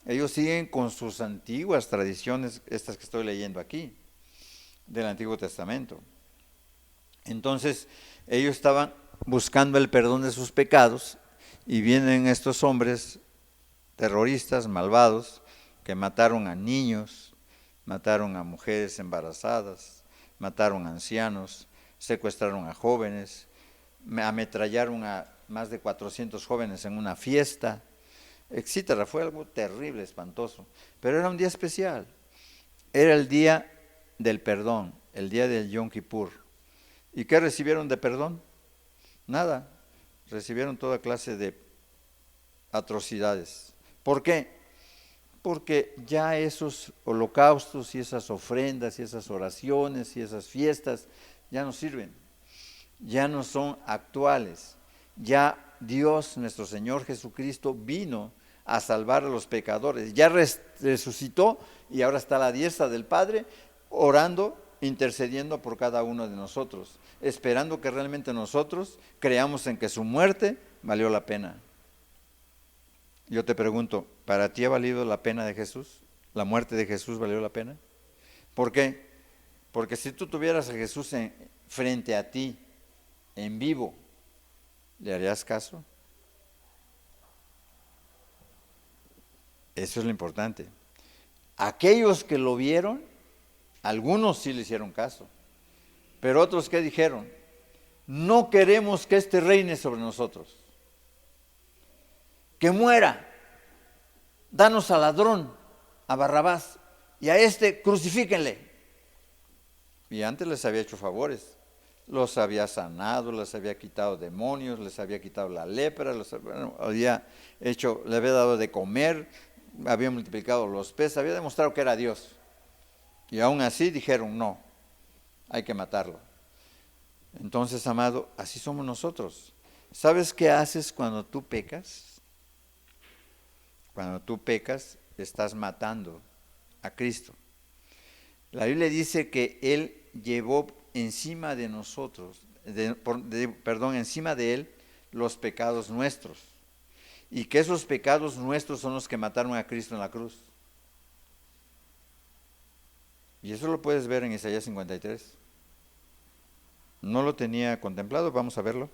Ellos siguen con sus antiguas tradiciones, estas que estoy leyendo aquí, del Antiguo Testamento. Entonces, ellos estaban buscando el perdón de sus pecados, y vienen estos hombres terroristas, malvados, que mataron a niños, mataron a mujeres embarazadas, mataron a ancianos, secuestraron a jóvenes, ametrallaron a más de 400 jóvenes en una fiesta, etcétera. Fue algo terrible, espantoso. Pero era un día especial. Era el día del perdón, el día del Yom Kippur. ¿Y qué recibieron de perdón? Nada. Recibieron toda clase de atrocidades. ¿Por qué? Porque ya esos holocaustos y esas ofrendas y esas oraciones y esas fiestas ya no sirven, ya no son actuales. Ya Dios, nuestro Señor Jesucristo, vino a salvar a los pecadores, ya resucitó y ahora está a la diestra del Padre, orando, intercediendo por cada uno de nosotros, esperando que realmente nosotros creamos en que su muerte valió la pena. Yo te pregunto, ¿para ti ha valido la pena de Jesús? ¿La muerte de Jesús valió la pena? ¿Por qué? Porque si tú tuvieras a Jesús frente a ti, en vivo, ¿le harías caso? Eso es lo importante. Aquellos que lo vieron, algunos sí le hicieron caso, pero otros ¿qué dijeron? No queremos que este reine sobre nosotros. Que muera. Danos al ladrón, a Barrabás, y a este crucifíquenle. Y antes les había hecho favores. Los había sanado, les había quitado demonios, les había quitado la lepra, le había dado de comer, había multiplicado los peces, había demostrado que era Dios. Y aún así dijeron, no, hay que matarlo. Entonces, amado, así somos nosotros. ¿Sabes qué haces cuando tú pecas? Cuando tú pecas, estás matando a Cristo. La Biblia dice que Él llevó encima de nosotros, encima de Él, los pecados nuestros. Y que esos pecados nuestros son los que mataron a Cristo en la cruz. Y eso lo puedes ver en Isaías 53. No lo tenía contemplado, vamos a verlo.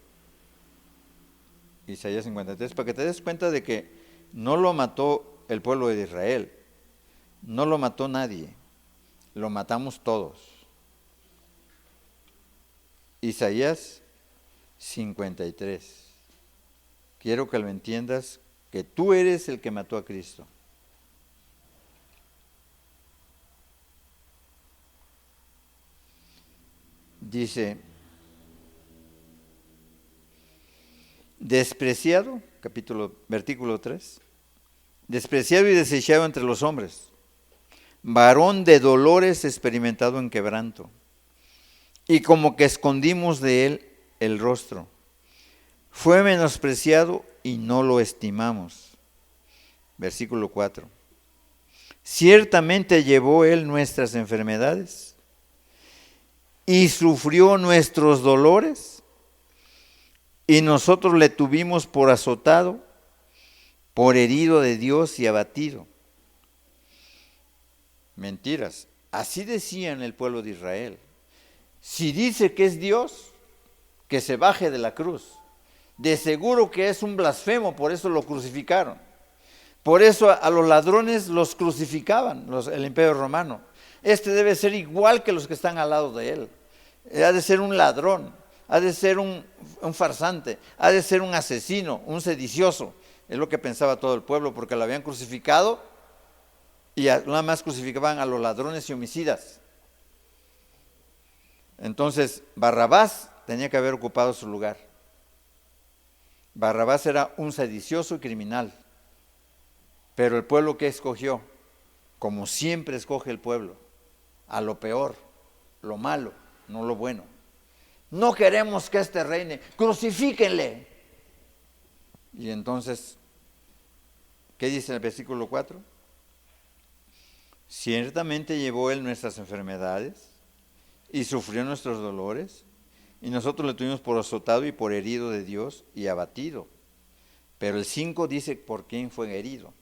Isaías 53, para que te des cuenta de que no lo mató el pueblo de Israel, no lo mató nadie, lo matamos todos. Isaías 53. Quiero que lo entiendas, que tú eres el que mató a Cristo. Dice, despreciado, versículo 3, despreciado y desechado entre los hombres, varón de dolores, experimentado en quebranto, y como que escondimos de él el rostro. Fue menospreciado y no lo estimamos. Versículo 4. Ciertamente llevó él nuestras enfermedades y sufrió nuestros dolores, y nosotros le tuvimos por azotado, por herido de Dios y abatido. Mentiras. Así decían el pueblo de Israel. Si dice que es Dios, que se baje de la cruz. De seguro que es un blasfemo, por eso lo crucificaron. Por eso a los ladrones los crucificaban, el Imperio Romano. Este debe ser igual que los que están al lado de él. Ha de ser un ladrón, ha de ser un farsante, ha de ser un asesino, un sedicioso. Es lo que pensaba todo el pueblo, porque lo habían crucificado y nada más crucificaban a los ladrones y homicidas. Entonces Barrabás tenía que haber ocupado su lugar. Barrabás era un sedicioso y criminal. Pero el pueblo que escogió, como siempre escoge el pueblo, a lo peor, lo malo, no lo bueno. No queremos que este reine, crucifíquenle. Y entonces, ¿qué dice en el versículo 4? Ciertamente llevó él nuestras enfermedades y sufrió nuestros dolores, y nosotros le tuvimos por azotado y por herido de Dios y abatido. Pero el 5 dice por quién fue herido.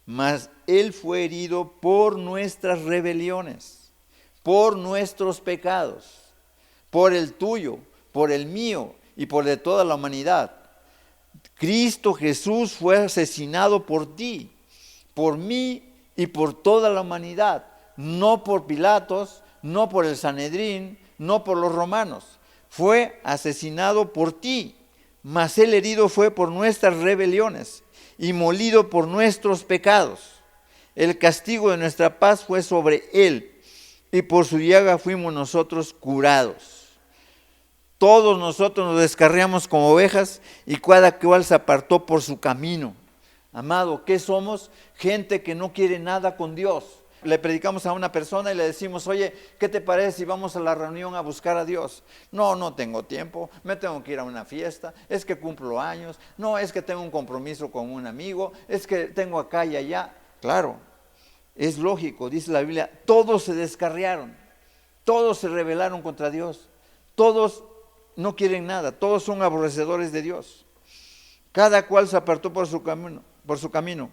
Mas él fue herido por nuestras rebeliones, por nuestros pecados, por el tuyo, por el mío y por de toda la humanidad. Cristo Jesús fue asesinado por ti, por mí y por toda la humanidad, no por Pilatos, no por el Sanedrín, no por los romanos. Fue asesinado por ti, mas el herido fue por nuestras rebeliones y molido por nuestros pecados. El castigo de nuestra paz fue sobre él, y por su llaga fuimos nosotros curados. Todos nosotros nos descarriamos como ovejas, y cada cual se apartó por su camino. Amado, ¿qué somos? Gente que no quiere nada con Dios. Le predicamos a una persona y le decimos, oye, ¿qué te parece si vamos a la reunión a buscar a Dios? No, no tengo tiempo, me tengo que ir a una fiesta, es que cumplo años, no, es que tengo un compromiso con un amigo, es que tengo acá y allá. Claro, es lógico, dice la Biblia, todos se descarriaron, todos se rebelaron contra Dios, todos no quieren nada, todos son aborrecedores de Dios. Cada cual se apartó por su camino.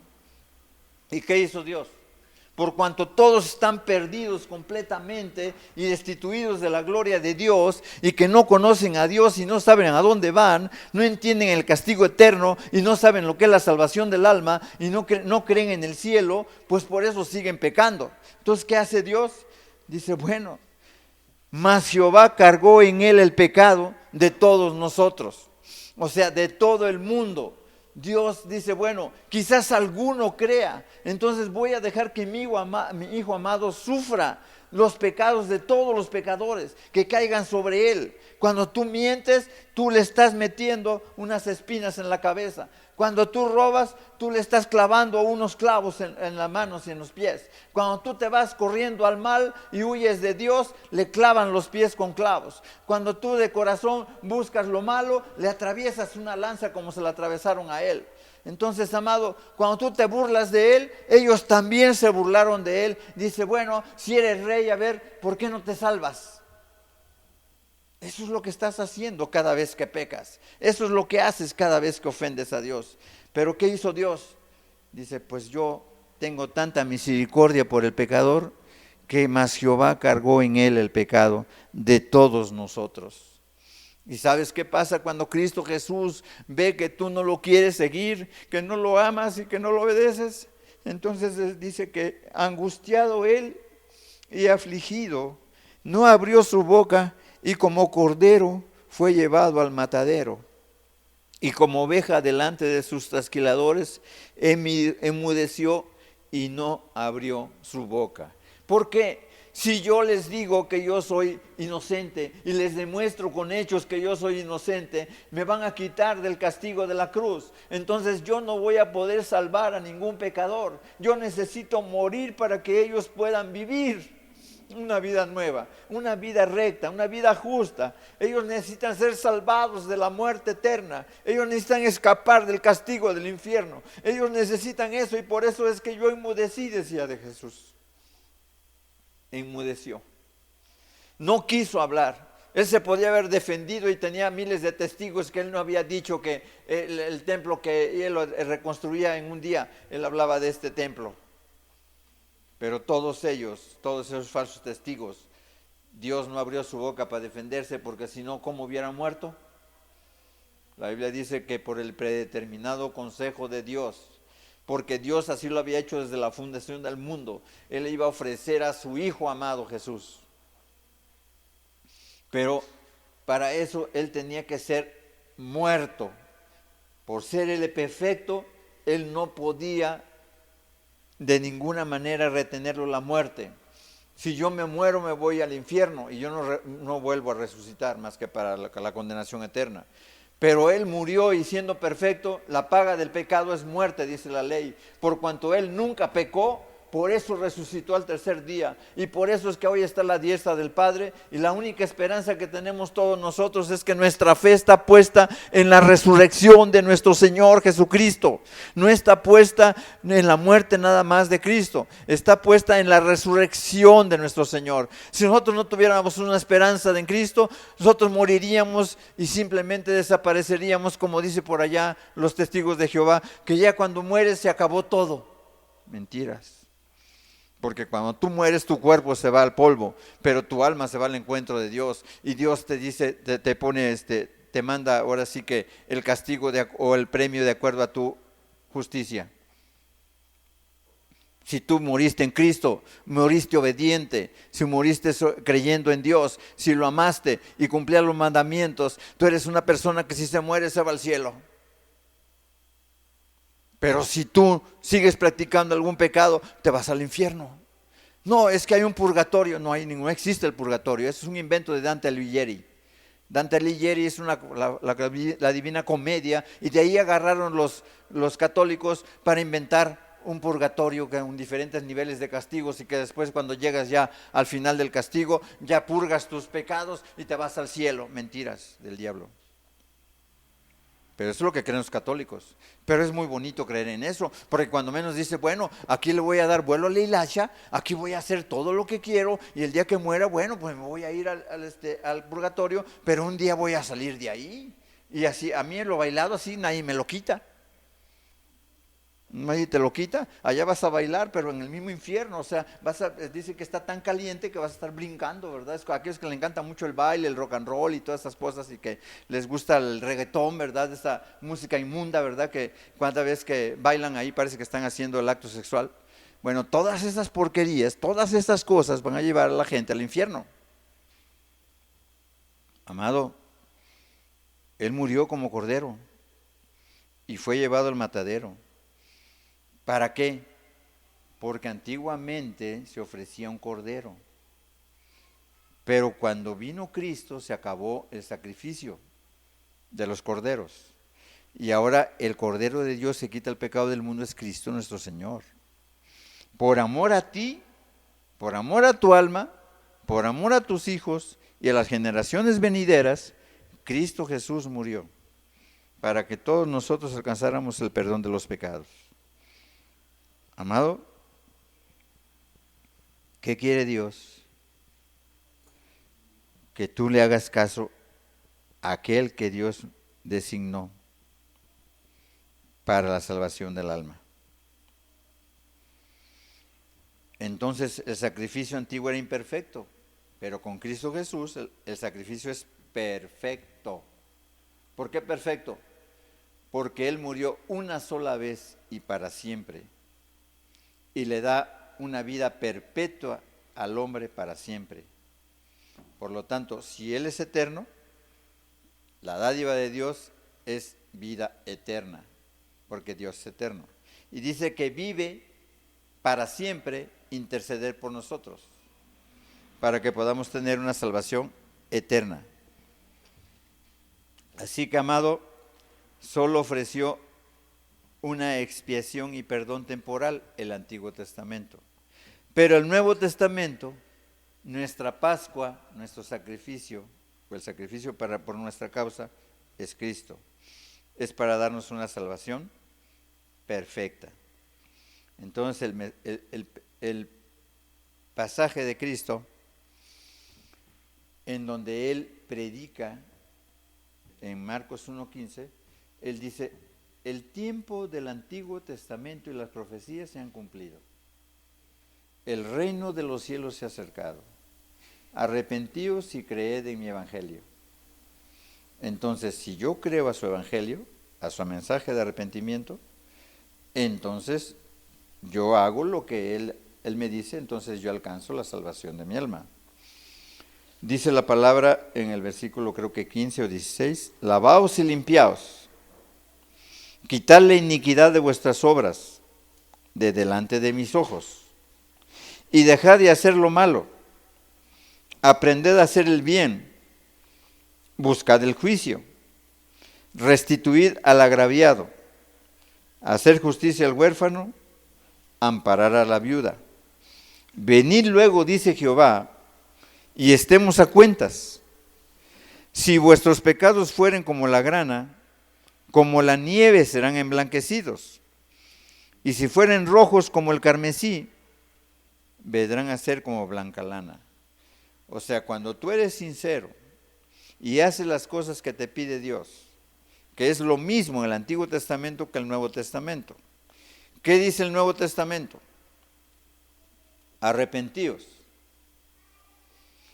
¿Y qué hizo Dios? Por cuanto todos están perdidos completamente y destituidos de la gloria de Dios, y que no conocen a Dios y no saben a dónde van, no entienden el castigo eterno y no saben lo que es la salvación del alma y no creen en el cielo, pues por eso siguen pecando. Entonces, ¿qué hace Dios? Dice, bueno, mas Jehová cargó en él el pecado de todos nosotros, o sea, de todo el mundo. Dios dice, bueno, quizás alguno crea, entonces voy a dejar que mi hijo amado sufra los pecados de todos los pecadores, que caigan sobre él. Cuando tú mientes, tú le estás metiendo unas espinas en la cabeza. Cuando tú robas, tú le estás clavando unos clavos en las manos y en los pies. Cuando tú te vas corriendo al mal y huyes de Dios, le clavan los pies con clavos. Cuando tú de corazón buscas lo malo, le atraviesas una lanza como se la atravesaron a él. Entonces, amado, cuando tú te burlas de él, ellos también se burlaron de él. Dice, bueno, si eres rey, a ver, ¿por qué no te salvas? Eso es lo que estás haciendo cada vez que pecas. Eso es lo que haces cada vez que ofendes a Dios. Pero ¿qué hizo Dios? Dice, pues yo tengo tanta misericordia por el pecador, que más Jehová cargó en él el pecado de todos nosotros. ¿Y sabes qué pasa cuando Cristo Jesús ve que tú no lo quieres seguir, que no lo amas y que no lo obedeces? Entonces dice que angustiado él y afligido, no abrió su boca, y como cordero fue llevado al matadero, y como oveja delante de sus trasquiladores enmudeció y no abrió su boca. ¿Por qué? Si yo les digo que yo soy inocente y les demuestro con hechos que yo soy inocente, me van a quitar del castigo de la cruz. Entonces yo no voy a poder salvar a ningún pecador. Yo necesito morir para que ellos puedan vivir una vida nueva, una vida recta, una vida justa. Ellos necesitan ser salvados de la muerte eterna. Ellos necesitan escapar del castigo del infierno. Ellos necesitan eso, y por eso es que yo enmudecí, decía de Jesús. Enmudeció. No quiso hablar. Él se podía haber defendido y tenía miles de testigos que él no había dicho que el templo que él lo reconstruía en un día, él hablaba de este templo. Pero todos esos falsos testigos, Dios no abrió su boca para defenderse, porque si no, ¿cómo hubieran muerto? La Biblia dice que por el predeterminado consejo de Dios, porque Dios así lo había hecho desde la fundación del mundo, Él iba a ofrecer a su Hijo amado Jesús. Pero para eso Él tenía que ser muerto. Por ser Él perfecto, Él no podía de ninguna manera retenerlo la muerte. Si yo me muero, me voy al infierno y yo no vuelvo a resucitar más que para la condenación eterna. Pero Él murió y siendo perfecto, la paga del pecado es muerte, dice la ley. Por cuanto Él nunca pecó, por eso resucitó al tercer día. Y por eso es que hoy está a la diestra del Padre. Y la única esperanza que tenemos todos nosotros es que nuestra fe está puesta en la resurrección de nuestro Señor Jesucristo. No está puesta en la muerte nada más de Cristo. Está puesta en la resurrección de nuestro Señor. Si nosotros no tuviéramos una esperanza en Cristo, nosotros moriríamos y simplemente desapareceríamos, como dice por allá los testigos de Jehová, que ya cuando mueres se acabó todo. Mentiras. Porque cuando tú mueres, tu cuerpo se va al polvo, pero tu alma se va al encuentro de Dios. Y Dios te dice, te pone, te manda ahora sí que el castigo o el premio de acuerdo a tu justicia. Si tú moriste en Cristo, moriste obediente, si moriste creyendo en Dios, si lo amaste y cumplías los mandamientos, tú eres una persona que si se muere se va al cielo. Pero si tú sigues practicando algún pecado, te vas al infierno. No, es que hay un purgatorio. No existe el purgatorio. Eso es un invento de Dante Alighieri. Dante Alighieri es la Divina Comedia, y de ahí agarraron los católicos para inventar un purgatorio con diferentes niveles de castigos, y que después, cuando llegas ya al final del castigo, ya purgas tus pecados y te vas al cielo. Mentiras del diablo. Pero eso es lo que creen los católicos. Pero es muy bonito creer en eso, porque cuando menos dice, bueno, aquí le voy a dar vuelo a la hilacha, aquí voy a hacer todo lo que quiero, y el día que muera, bueno, pues me voy a ir al purgatorio, pero un día voy a salir de ahí. Y así, a mí lo bailado así, nadie me lo quita. Nadie te lo quita, allá vas a bailar, pero en el mismo infierno. O sea, dice que está tan caliente que vas a estar brincando, ¿verdad? Es a aquellos que les encanta mucho el baile, el rock and roll y todas esas cosas, y que les gusta el reggaetón, ¿verdad? Esa música inmunda, ¿verdad? Que cada vez que bailan ahí parece que están haciendo el acto sexual. Bueno, todas esas porquerías, todas esas cosas van a llevar a la gente al infierno. Amado, Él murió como cordero y fue llevado al matadero. ¿Para qué? Porque antiguamente se ofrecía un cordero, pero cuando vino Cristo se acabó el sacrificio de los corderos, y ahora el Cordero de Dios que quita el pecado del mundo es Cristo nuestro Señor. Por amor a ti, por amor a tu alma, por amor a tus hijos y a las generaciones venideras, Cristo Jesús murió para que todos nosotros alcanzáramos el perdón de los pecados. Amado, ¿qué quiere Dios? Que tú le hagas caso a aquel que Dios designó para la salvación del alma. Entonces, el sacrificio antiguo era imperfecto, pero con Cristo Jesús el sacrificio es perfecto. ¿Por qué perfecto? Porque Él murió una sola vez y para siempre, y le da una vida perpetua al hombre para siempre. Por lo tanto, si Él es eterno, la dádiva de Dios es vida eterna, porque Dios es eterno. Y dice que vive para siempre interceder por nosotros, para que podamos tener una salvación eterna. Así que, amado, solo ofreció una expiación y perdón temporal el Antiguo Testamento. Pero el Nuevo Testamento, nuestra Pascua, nuestro sacrificio, o el sacrificio por nuestra causa, es Cristo. Es para darnos una salvación perfecta. Entonces el pasaje de Cristo, en donde Él predica en Marcos 1:15, él dice, el tiempo del Antiguo Testamento y las profecías se han cumplido. El reino de los cielos se ha acercado. Arrepentíos y creed en mi evangelio. Entonces, si yo creo a su evangelio, a su mensaje de arrepentimiento, entonces yo hago lo que él me dice, entonces yo alcanzo la salvación de mi alma. Dice la palabra en el versículo creo que 15 o 16, lavaos y limpiaos, quitad la iniquidad de vuestras obras de delante de mis ojos, y dejad de hacer lo malo, aprended a hacer el bien, buscad el juicio, restituid al agraviado, hacer justicia al huérfano, amparar a la viuda. Venid luego, dice Jehová, y estemos a cuentas. Si vuestros pecados fueren como la grana, como la nieve serán emblanquecidos. Y si fueren rojos como el carmesí, vendrán a ser como blanca lana. O sea, cuando tú eres sincero y haces las cosas que te pide Dios, que es lo mismo en el Antiguo Testamento que el Nuevo Testamento. ¿Qué dice el Nuevo Testamento? Arrepentíos.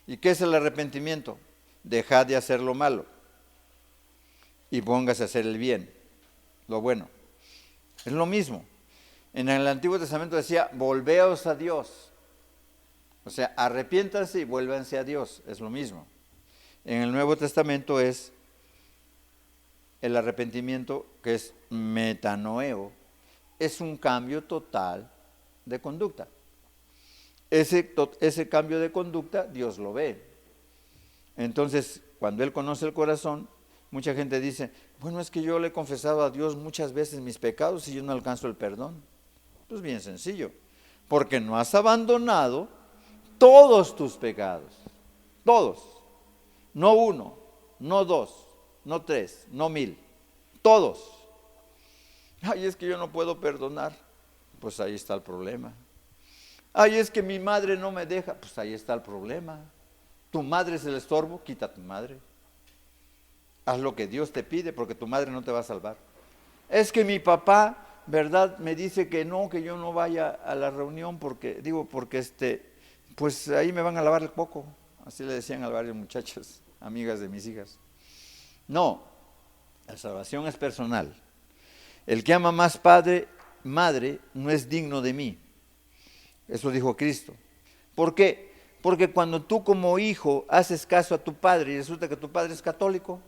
¿Y qué es el arrepentimiento? Dejad de hacer lo malo y póngase a hacer el bien, lo bueno. Es lo mismo. En el Antiguo Testamento decía, volveos a Dios. O sea, arrepiéntanse y vuélvanse a Dios. Es lo mismo. En el Nuevo Testamento es el arrepentimiento, que es metanoeo, es un cambio total de conducta. Ese cambio de conducta Dios lo ve. Entonces, cuando Él conoce el corazón, mucha gente dice, bueno, es que yo le he confesado a Dios muchas veces mis pecados y yo no alcanzo el perdón. Pues bien sencillo, porque no has abandonado todos tus pecados, todos, no uno, no dos, no tres, no 1000, todos. Ay, es que yo no puedo perdonar, pues ahí está el problema. Ay, es que mi madre no me deja, pues ahí está el problema. Tu madre es el estorbo, quita a tu madre. Haz lo que Dios te pide porque tu madre no te va a salvar. Es que mi papá, ¿verdad? Me dice que no, que yo no vaya a la reunión porque pues ahí me van a lavar el coco. Así le decían a varias muchachas, amigas de mis hijas. No, la salvación es personal. El que ama más madre, no es digno de mí. Eso dijo Cristo. ¿Por qué? Porque cuando tú como hijo haces caso a tu padre y resulta que tu padre es católico,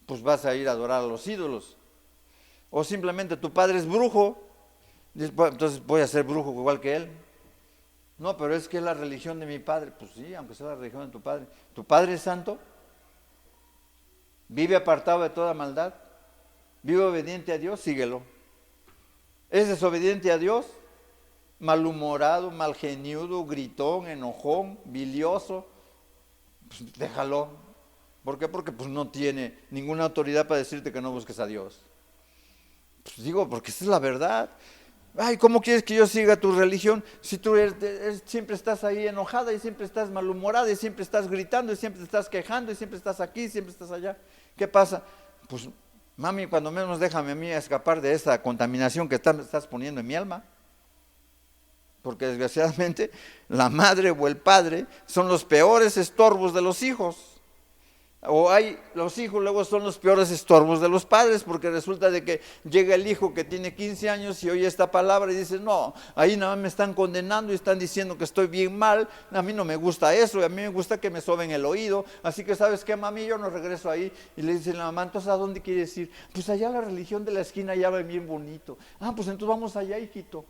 pues vas a ir a adorar a los ídolos. O simplemente tu padre es brujo, entonces voy a ser brujo igual que él. No, pero es que es la religión de mi padre. Pues sí, aunque sea la religión de tu padre. ¿Tu padre es santo? ¿Vive apartado de toda maldad? ¿Vive obediente a Dios? Síguelo. ¿Es desobediente a Dios? Malhumorado, malgeniudo, gritón, enojón, bilioso, pues déjalo. ¿Por qué? Porque pues no tiene ninguna autoridad para decirte que no busques a Dios. Pues digo, porque esa es la verdad. Ay, ¿cómo quieres que yo siga tu religión si tú siempre estás ahí enojada y siempre estás malhumorada y siempre estás gritando y siempre te estás quejando y siempre estás aquí y siempre estás allá? ¿Qué pasa? Pues, mami, cuando menos déjame a mí escapar de esta contaminación que estás poniendo en mi alma. Porque desgraciadamente la madre o el padre son los peores estorbos de los hijos. O los hijos luego son los peores estorbos de los padres, porque resulta de que llega el hijo que tiene 15 años y oye esta palabra y dice, no, ahí nada más me están condenando y están diciendo que estoy bien mal, a mí no me gusta eso, y a mí me gusta que me soben el oído, así que ¿sabes qué, mami? Yo no regreso ahí. Y le dice la mamá, entonces ¿a dónde quieres ir? Pues allá la religión de la esquina ya va bien bonito. Ah, pues entonces vamos allá, hijito.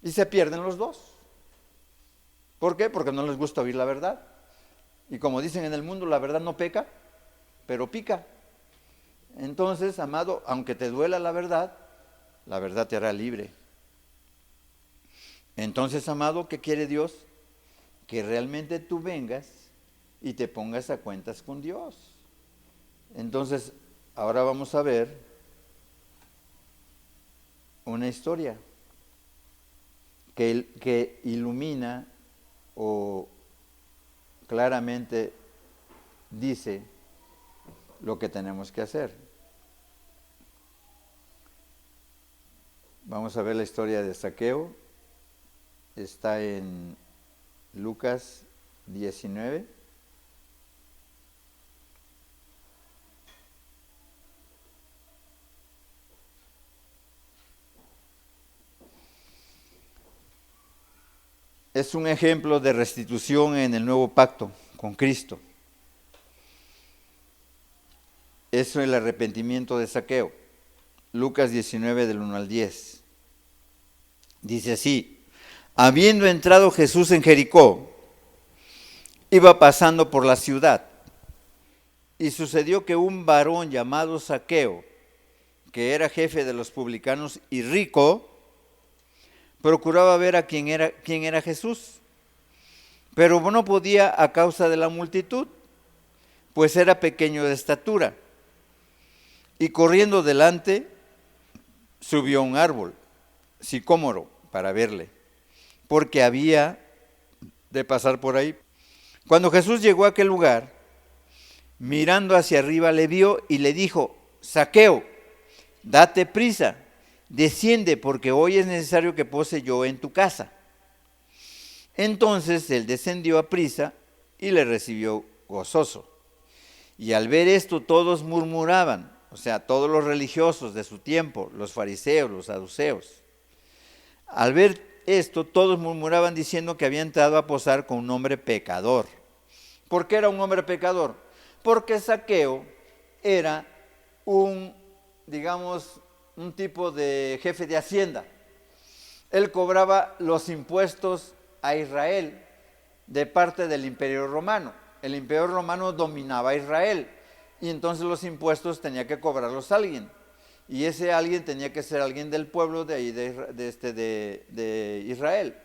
Y se pierden los dos. ¿Por qué? Porque no les gusta oír la verdad. Y como dicen en el mundo, la verdad no peca, pero pica. Entonces, amado, aunque te duela la verdad te hará libre. Entonces, amado, ¿qué quiere Dios? Que realmente tú vengas y te pongas a cuentas con Dios. Entonces, ahora vamos a ver una historia que ilumina o claramente dice lo que tenemos que hacer. Vamos a ver la historia de Zaqueo. Está en Lucas 19. Es un ejemplo de restitución en el nuevo pacto con Cristo. Eso es el arrepentimiento de Zaqueo. Lucas 19 del 1 al 10. Dice así: habiendo entrado Jesús en Jericó, iba pasando por la ciudad. Y sucedió que un varón llamado Zaqueo, que era jefe de los publicanos y rico, procuraba ver a quién era Jesús, pero no podía a causa de la multitud, pues era pequeño de estatura. Y corriendo delante, subió a un árbol, sicómoro, para verle, porque había de pasar por ahí. Cuando Jesús llegó a aquel lugar, mirando hacia arriba le vio y le dijo: Zaqueo, date prisa, desciende, porque hoy es necesario que pose yo en tu casa. Entonces él descendió a prisa y le recibió gozoso. Y al ver esto todos murmuraban, o sea, todos los religiosos de su tiempo, los fariseos, los saduceos. Al ver esto todos murmuraban diciendo que había entrado a posar con un hombre pecador. ¿Por qué era un hombre pecador? Porque Zaqueo era un tipo de jefe de hacienda. Él cobraba los impuestos a Israel de parte del Imperio Romano. El Imperio Romano dominaba a Israel y entonces los impuestos tenía que cobrarlos alguien. Y ese alguien tenía que ser alguien del pueblo de ahí, de Israel.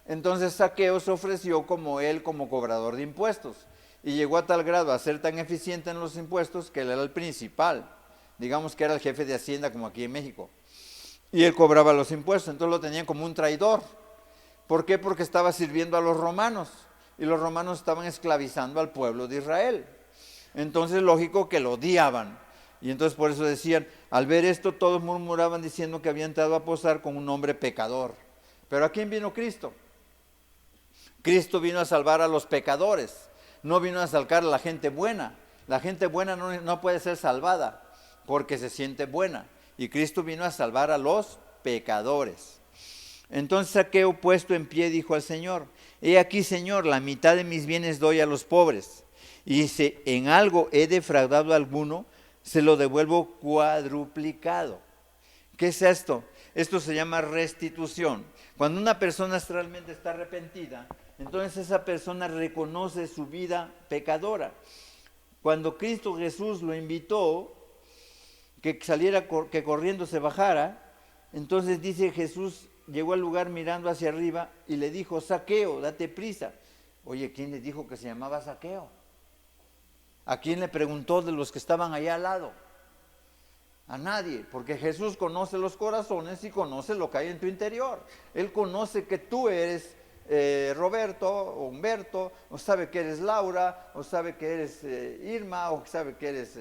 Entonces Zaqueo se ofreció como cobrador de impuestos. Y llegó a tal grado a ser tan eficiente en los impuestos que él era el principal. Digamos que era el jefe de hacienda como aquí en México. Y él cobraba los impuestos, entonces lo tenían como un traidor. ¿Por qué? Porque estaba sirviendo a los romanos. Y los romanos estaban esclavizando al pueblo de Israel. Entonces lógico que lo odiaban. Y entonces por eso decían, al ver esto todos murmuraban diciendo que había entrado a posar con un hombre pecador. Pero ¿a quién vino Cristo? Cristo vino a salvar a los pecadores. No vino a salvar a la gente buena. La gente buena no puede ser salvada porque se siente buena. Y Cristo vino a salvar a los pecadores. Entonces Zaqueo, puesto en pie, dijo al Señor: he aquí, Señor, la mitad de mis bienes doy a los pobres. Y si en algo he defraudado a alguno, se lo devuelvo cuadruplicado. ¿Qué es esto? Esto se llama restitución. Cuando una persona realmente está arrepentida, entonces esa persona reconoce su vida pecadora. Cuando Cristo Jesús lo invitó, que saliera, que corriendo se bajara, entonces dice Jesús, llegó al lugar mirando hacia arriba y le dijo: Zaqueo, date prisa. Oye, ¿quién le dijo que se llamaba Zaqueo? ¿A quién le preguntó de los que estaban allá al lado? A nadie, porque Jesús conoce los corazones y conoce lo que hay en tu interior. Él conoce que tú eres Roberto o Humberto, o sabe que eres Laura, o sabe que eres Irma, o sabe que eres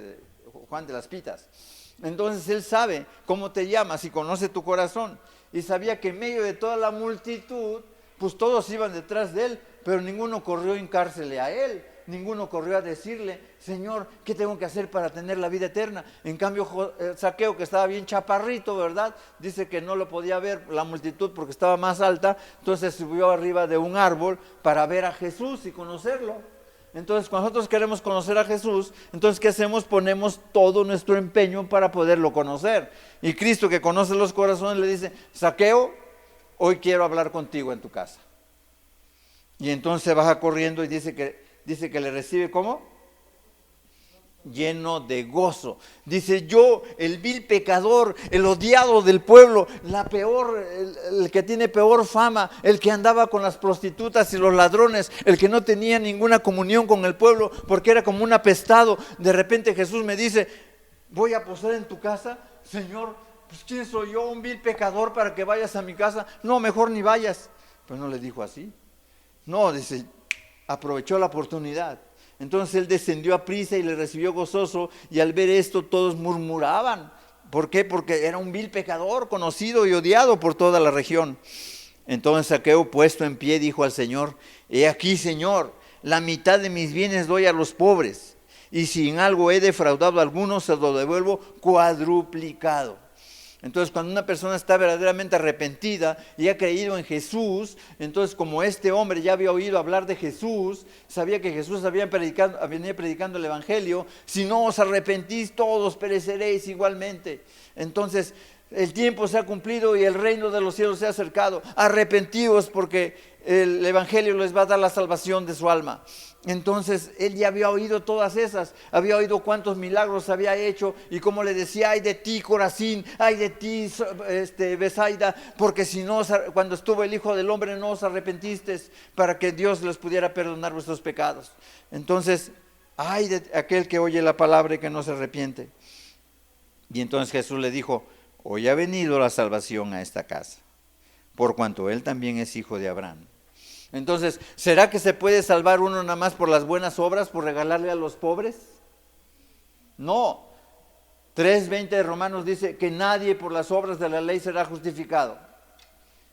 Juan de las Pitas. Entonces Él sabe cómo te llamas y conoce tu corazón. Y sabía que en medio de toda la multitud, pues todos iban detrás de Él, pero ninguno corrió a hincársele a Él. Ninguno corrió a decirle: Señor, ¿qué tengo que hacer para tener la vida eterna? En cambio, Zaqueo, que estaba bien chaparrito, ¿verdad? Dice que no lo podía ver la multitud porque estaba más alta, entonces subió arriba de un árbol para ver a Jesús y conocerlo. Entonces, cuando nosotros queremos conocer a Jesús, entonces, ¿qué hacemos? Ponemos todo nuestro empeño para poderlo conocer. Y Cristo, que conoce los corazones, le dice: Zaqueo, hoy quiero hablar contigo en tu casa. Y entonces baja corriendo y dice que le recibe ¿cómo? Lleno de gozo. Dice: yo, el vil pecador, el odiado del pueblo, el que tiene peor fama, el que andaba con las prostitutas y los ladrones, el que no tenía ninguna comunión con el pueblo porque era como un apestado. De repente Jesús me dice: voy a posar en tu casa. Señor, pues ¿quién soy yo, un vil pecador, para que vayas a mi casa? No, mejor ni vayas. Pero no le dijo así. No, dice: aprovechó la oportunidad. Entonces él descendió a prisa y le recibió gozoso, y al ver esto todos murmuraban. ¿Por qué? Porque era un vil pecador, conocido y odiado por toda la región. Entonces Zaqueo, puesto en pie, dijo al Señor: he aquí, Señor, la mitad de mis bienes doy a los pobres, y si en algo he defraudado a algunos, se lo devuelvo cuadruplicado. Entonces, cuando una persona está verdaderamente arrepentida y ha creído en Jesús, entonces como este hombre ya había oído hablar de Jesús, sabía que Jesús venía predicando el Evangelio: si no os arrepentís, todos pereceréis igualmente. Entonces, el tiempo se ha cumplido y el reino de los cielos se ha acercado. Arrepentíos, porque el Evangelio les va a dar la salvación de su alma. Entonces él ya había oído todas esas, había oído cuántos milagros había hecho, y como le decía: ay de ti, Corazín, ay de ti, Betsaida, porque si no, cuando estuvo el Hijo del Hombre, no os arrepentisteis para que Dios les pudiera perdonar vuestros pecados. Entonces, ay de aquel que oye la palabra y que no se arrepiente. Y entonces Jesús le dijo: hoy ha venido la salvación a esta casa, por cuanto él también es hijo de Abraham. Entonces, ¿será que se puede salvar uno nada más por las buenas obras, por regalarle a los pobres? No. 3:20 de Romanos dice que nadie por las obras de la ley será justificado.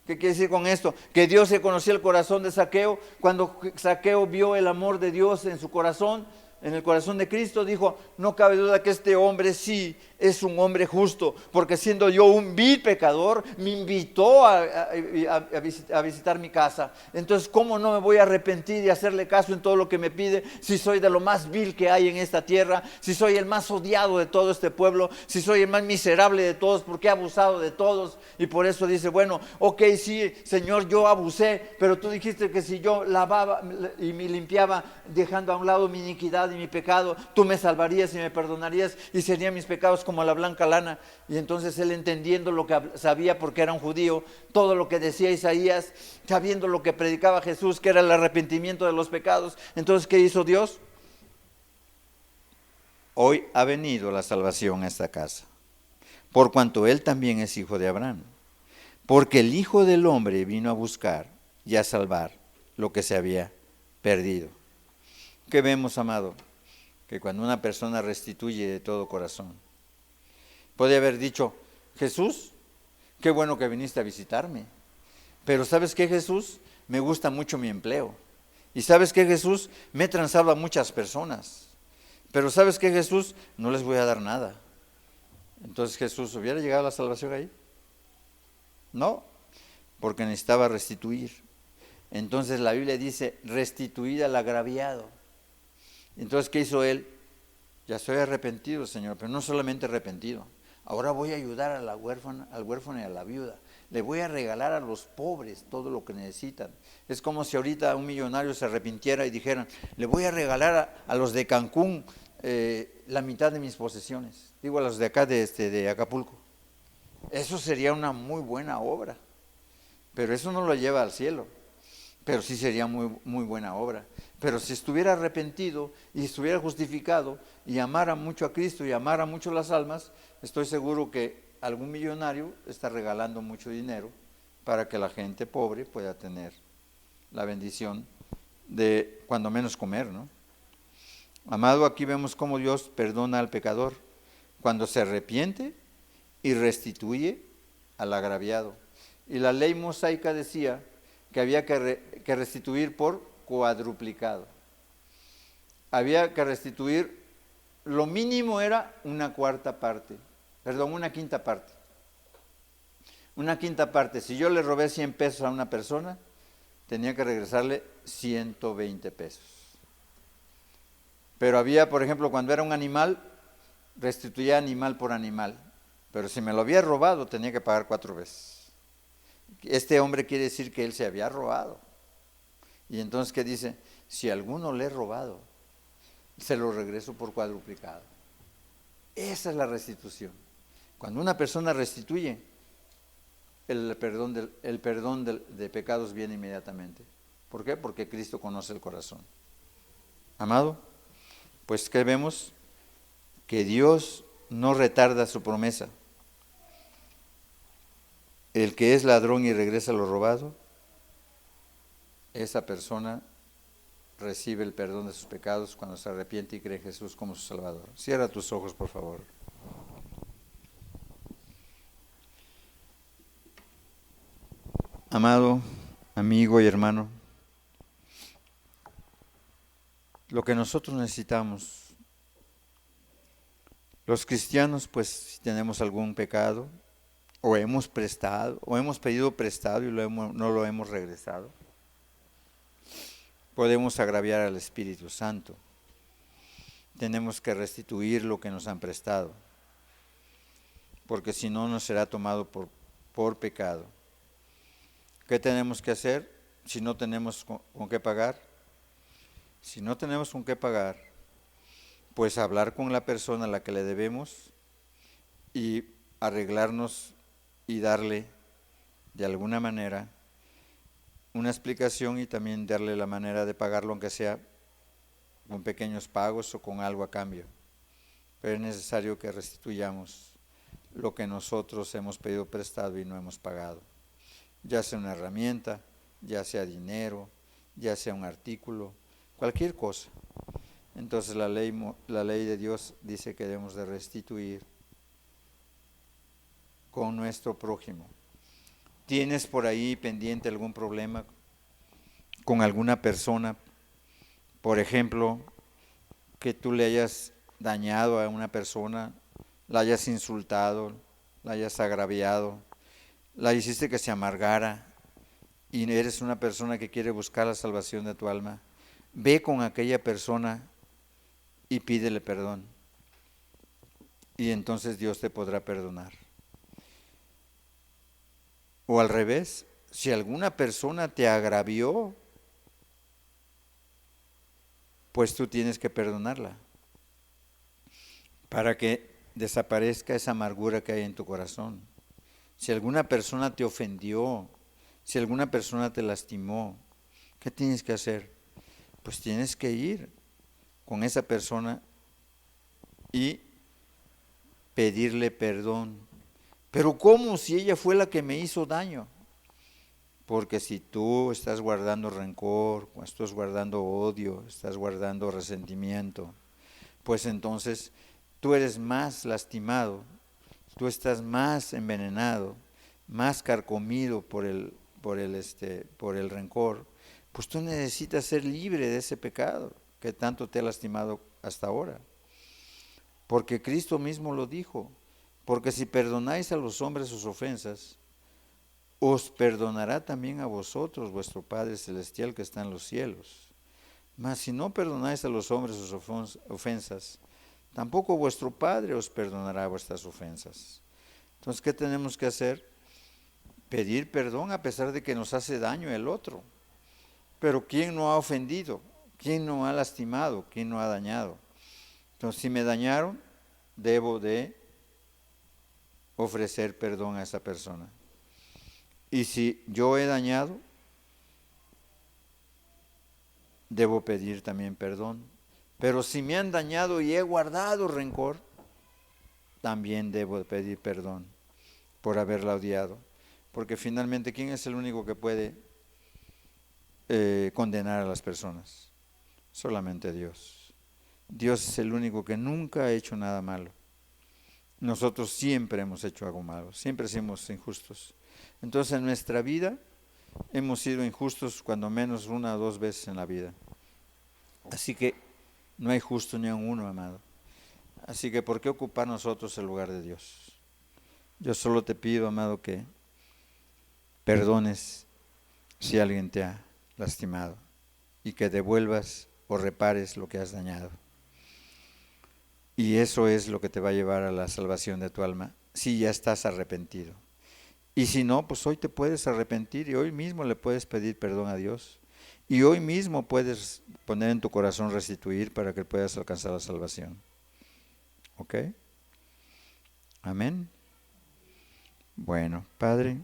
¿Qué quiere decir con esto? Que Dios se conocía el corazón de Zaqueo. Cuando Zaqueo vio el amor de Dios en su corazón, en el corazón de Cristo, dijo: no cabe duda que este hombre sí es un hombre justo, porque siendo yo un vil pecador, me invitó a visitar mi casa. Entonces, ¿cómo no me voy a arrepentir y hacerle caso en todo lo que me pide, si soy de lo más vil que hay en esta tierra, si soy el más odiado de todo este pueblo, si soy el más miserable de todos, porque he abusado de todos? Y por eso dice: bueno, ok, sí, Señor, yo abusé, pero tú dijiste que si yo lavaba y me limpiaba, dejando a un lado mi iniquidad y mi pecado, tú me salvarías y me perdonarías, y serían mis pecados como la blanca lana. Y entonces él, entendiendo lo que sabía, porque era un judío, todo lo que decía Isaías, sabiendo lo que predicaba Jesús, que era el arrepentimiento de los pecados, entonces ¿qué hizo Dios? Hoy ha venido la salvación a esta casa, por cuanto él también es hijo de Abraham, porque el Hijo del Hombre vino a buscar y a salvar lo que se había perdido. ¿Qué vemos, amado? Que cuando una persona restituye de todo corazón, puede haber dicho: Jesús, qué bueno que viniste a visitarme, pero ¿sabes qué, Jesús? Me gusta mucho mi empleo. Y ¿sabes qué, Jesús? Me he transado a muchas personas, pero ¿sabes qué, Jesús? No les voy a dar nada. Entonces, ¿Jesús hubiera llegado a la salvación ahí? No, porque necesitaba restituir. Entonces la Biblia dice: restituid al agraviado. Entonces, ¿qué hizo él? Ya soy arrepentido, Señor, pero no solamente arrepentido. Ahora voy a ayudar a la huérfana, al huérfano y a la viuda. Le voy a regalar a los pobres todo lo que necesitan. Es como si ahorita un millonario se arrepintiera y dijeran: le voy a regalar a los de Cancún la mitad de mis posesiones. Digo, a los de acá de Acapulco. Eso sería una muy buena obra. Pero eso no lo lleva al cielo. Pero sí sería muy, muy buena obra. Pero si estuviera arrepentido y estuviera justificado y amara mucho a Cristo y amara mucho las almas, estoy seguro que algún millonario está regalando mucho dinero para que la gente pobre pueda tener la bendición de cuando menos comer, ¿no? Amado, aquí vemos cómo Dios perdona al pecador cuando se arrepiente y restituye al agraviado. Y la ley mosaica decía que había que restituir por cuadruplicado. Había que restituir, lo mínimo era una quinta parte. Una quinta parte. Si yo le robé 100 pesos a una persona, tenía que regresarle 120 pesos. Pero había, por ejemplo, cuando era un animal, restituía animal por animal. Pero si me lo había robado, tenía que pagar 4 veces. Este hombre quiere decir que él se había robado. Y entonces, ¿qué dice? Si a alguno le he robado, se lo regreso por cuadruplicado. Esa es la restitución. Cuando una persona restituye, el perdón de pecados viene inmediatamente. ¿Por qué? Porque Cristo conoce el corazón. Amado, pues ¿qué vemos? Que Dios no retarda su promesa. El que es ladrón y regresa lo robado, esa persona recibe el perdón de sus pecados cuando se arrepiente y cree en Jesús como su Salvador. Cierra tus ojos, por favor. Amado amigo y hermano, lo que nosotros necesitamos, los cristianos, pues si tenemos algún pecado, o hemos prestado, o hemos pedido prestado y no lo hemos regresado, podemos agraviar al Espíritu Santo. Tenemos que restituir lo que nos han prestado, porque si no nos será tomado por pecado. ¿Qué tenemos que hacer si no tenemos con qué pagar? Si no tenemos con qué pagar, pues hablar con la persona a la que le debemos y arreglarnos y darle de alguna manera una explicación y también darle la manera de pagarlo, aunque sea con pequeños pagos o con algo a cambio. Pero es necesario que restituyamos lo que nosotros hemos pedido prestado y no hemos pagado, ya sea una herramienta, ya sea dinero, ya sea un artículo, cualquier cosa. Entonces la ley de Dios dice que debemos de restituir con nuestro prójimo. ¿Tienes por ahí pendiente algún problema con alguna persona? Por ejemplo, que tú le hayas dañado a una persona, la hayas insultado, la hayas agraviado, la hiciste que se amargara y eres una persona que quiere buscar la salvación de tu alma. Ve con aquella persona y pídele perdón. Y entonces Dios te podrá perdonar. O al revés, si alguna persona te agravió, pues tú tienes que perdonarla para que desaparezca esa amargura que hay en tu corazón. Si alguna persona te ofendió, si alguna persona te lastimó, ¿qué tienes que hacer? Pues tienes que ir con esa persona y pedirle perdón. Pero ¿cómo si ella fue la que me hizo daño? Porque si tú estás guardando rencor, estás guardando odio, estás guardando resentimiento, pues entonces tú eres más lastimado, tú estás más envenenado, más carcomido por el rencor, pues tú necesitas ser libre de ese pecado que tanto te ha lastimado hasta ahora. Porque Cristo mismo lo dijo, porque si perdonáis a los hombres sus ofensas, os perdonará también a vosotros vuestro Padre Celestial que está en los cielos. Mas si no perdonáis a los hombres sus ofensas, tampoco vuestro Padre os perdonará vuestras ofensas. Entonces, ¿qué tenemos que hacer? Pedir perdón a pesar de que nos hace daño el otro. Pero ¿quién no ha ofendido? ¿Quién no ha lastimado? ¿Quién no ha dañado? Entonces, si me dañaron, debo de ofrecer perdón a esa persona. Y si yo he dañado, debo pedir también perdón. Pero si me han dañado y he guardado rencor, también debo pedir perdón por haberla odiado. Porque finalmente, ¿quién es el único que puede condenar a las personas? Solamente Dios. Dios es el único que nunca ha hecho nada malo. Nosotros siempre hemos hecho algo malo, siempre somos injustos. Entonces en nuestra vida hemos sido injustos cuando menos 1 o 2 veces en la vida. Así que no hay justo ni un uno, amado. Así que ¿por qué ocupar nosotros el lugar de Dios? Yo solo te pido, amado, que perdones si alguien te ha lastimado y que devuelvas o repares lo que has dañado. Y eso es lo que te va a llevar a la salvación de tu alma, si ya estás arrepentido. Y si no, pues hoy te puedes arrepentir y hoy mismo le puedes pedir perdón a Dios. Y hoy mismo puedes poner en tu corazón restituir para que puedas alcanzar la salvación. ¿Ok? Amén. Bueno, Padre,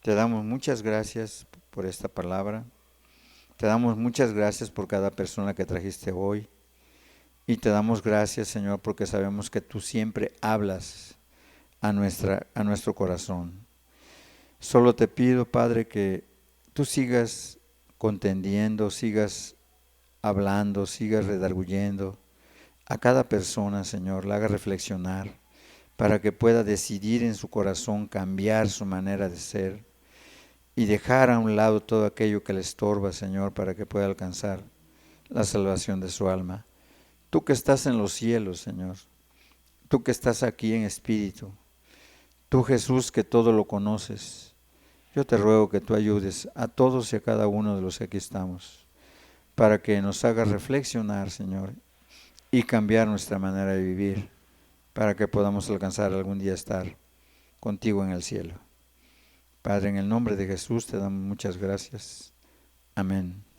te damos muchas gracias por esta palabra. Te damos muchas gracias por cada persona que trajiste hoy. Y te damos gracias, Señor, porque sabemos que tú siempre hablas a nuestro corazón. Solo te pido, Padre, que tú sigas contendiendo, sigas hablando, sigas redarguyendo a cada persona, Señor, la haga reflexionar para que pueda decidir en su corazón cambiar su manera de ser y dejar a un lado todo aquello que le estorba, Señor, para que pueda alcanzar la salvación de su alma. Tú que estás en los cielos, Señor, tú que estás aquí en espíritu, tú Jesús que todo lo conoces, yo te ruego que tú ayudes a todos y a cada uno de los que aquí estamos, para que nos haga reflexionar, Señor, y cambiar nuestra manera de vivir, para que podamos alcanzar algún día estar contigo en el cielo. Padre, en el nombre de Jesús te damos muchas gracias. Amén.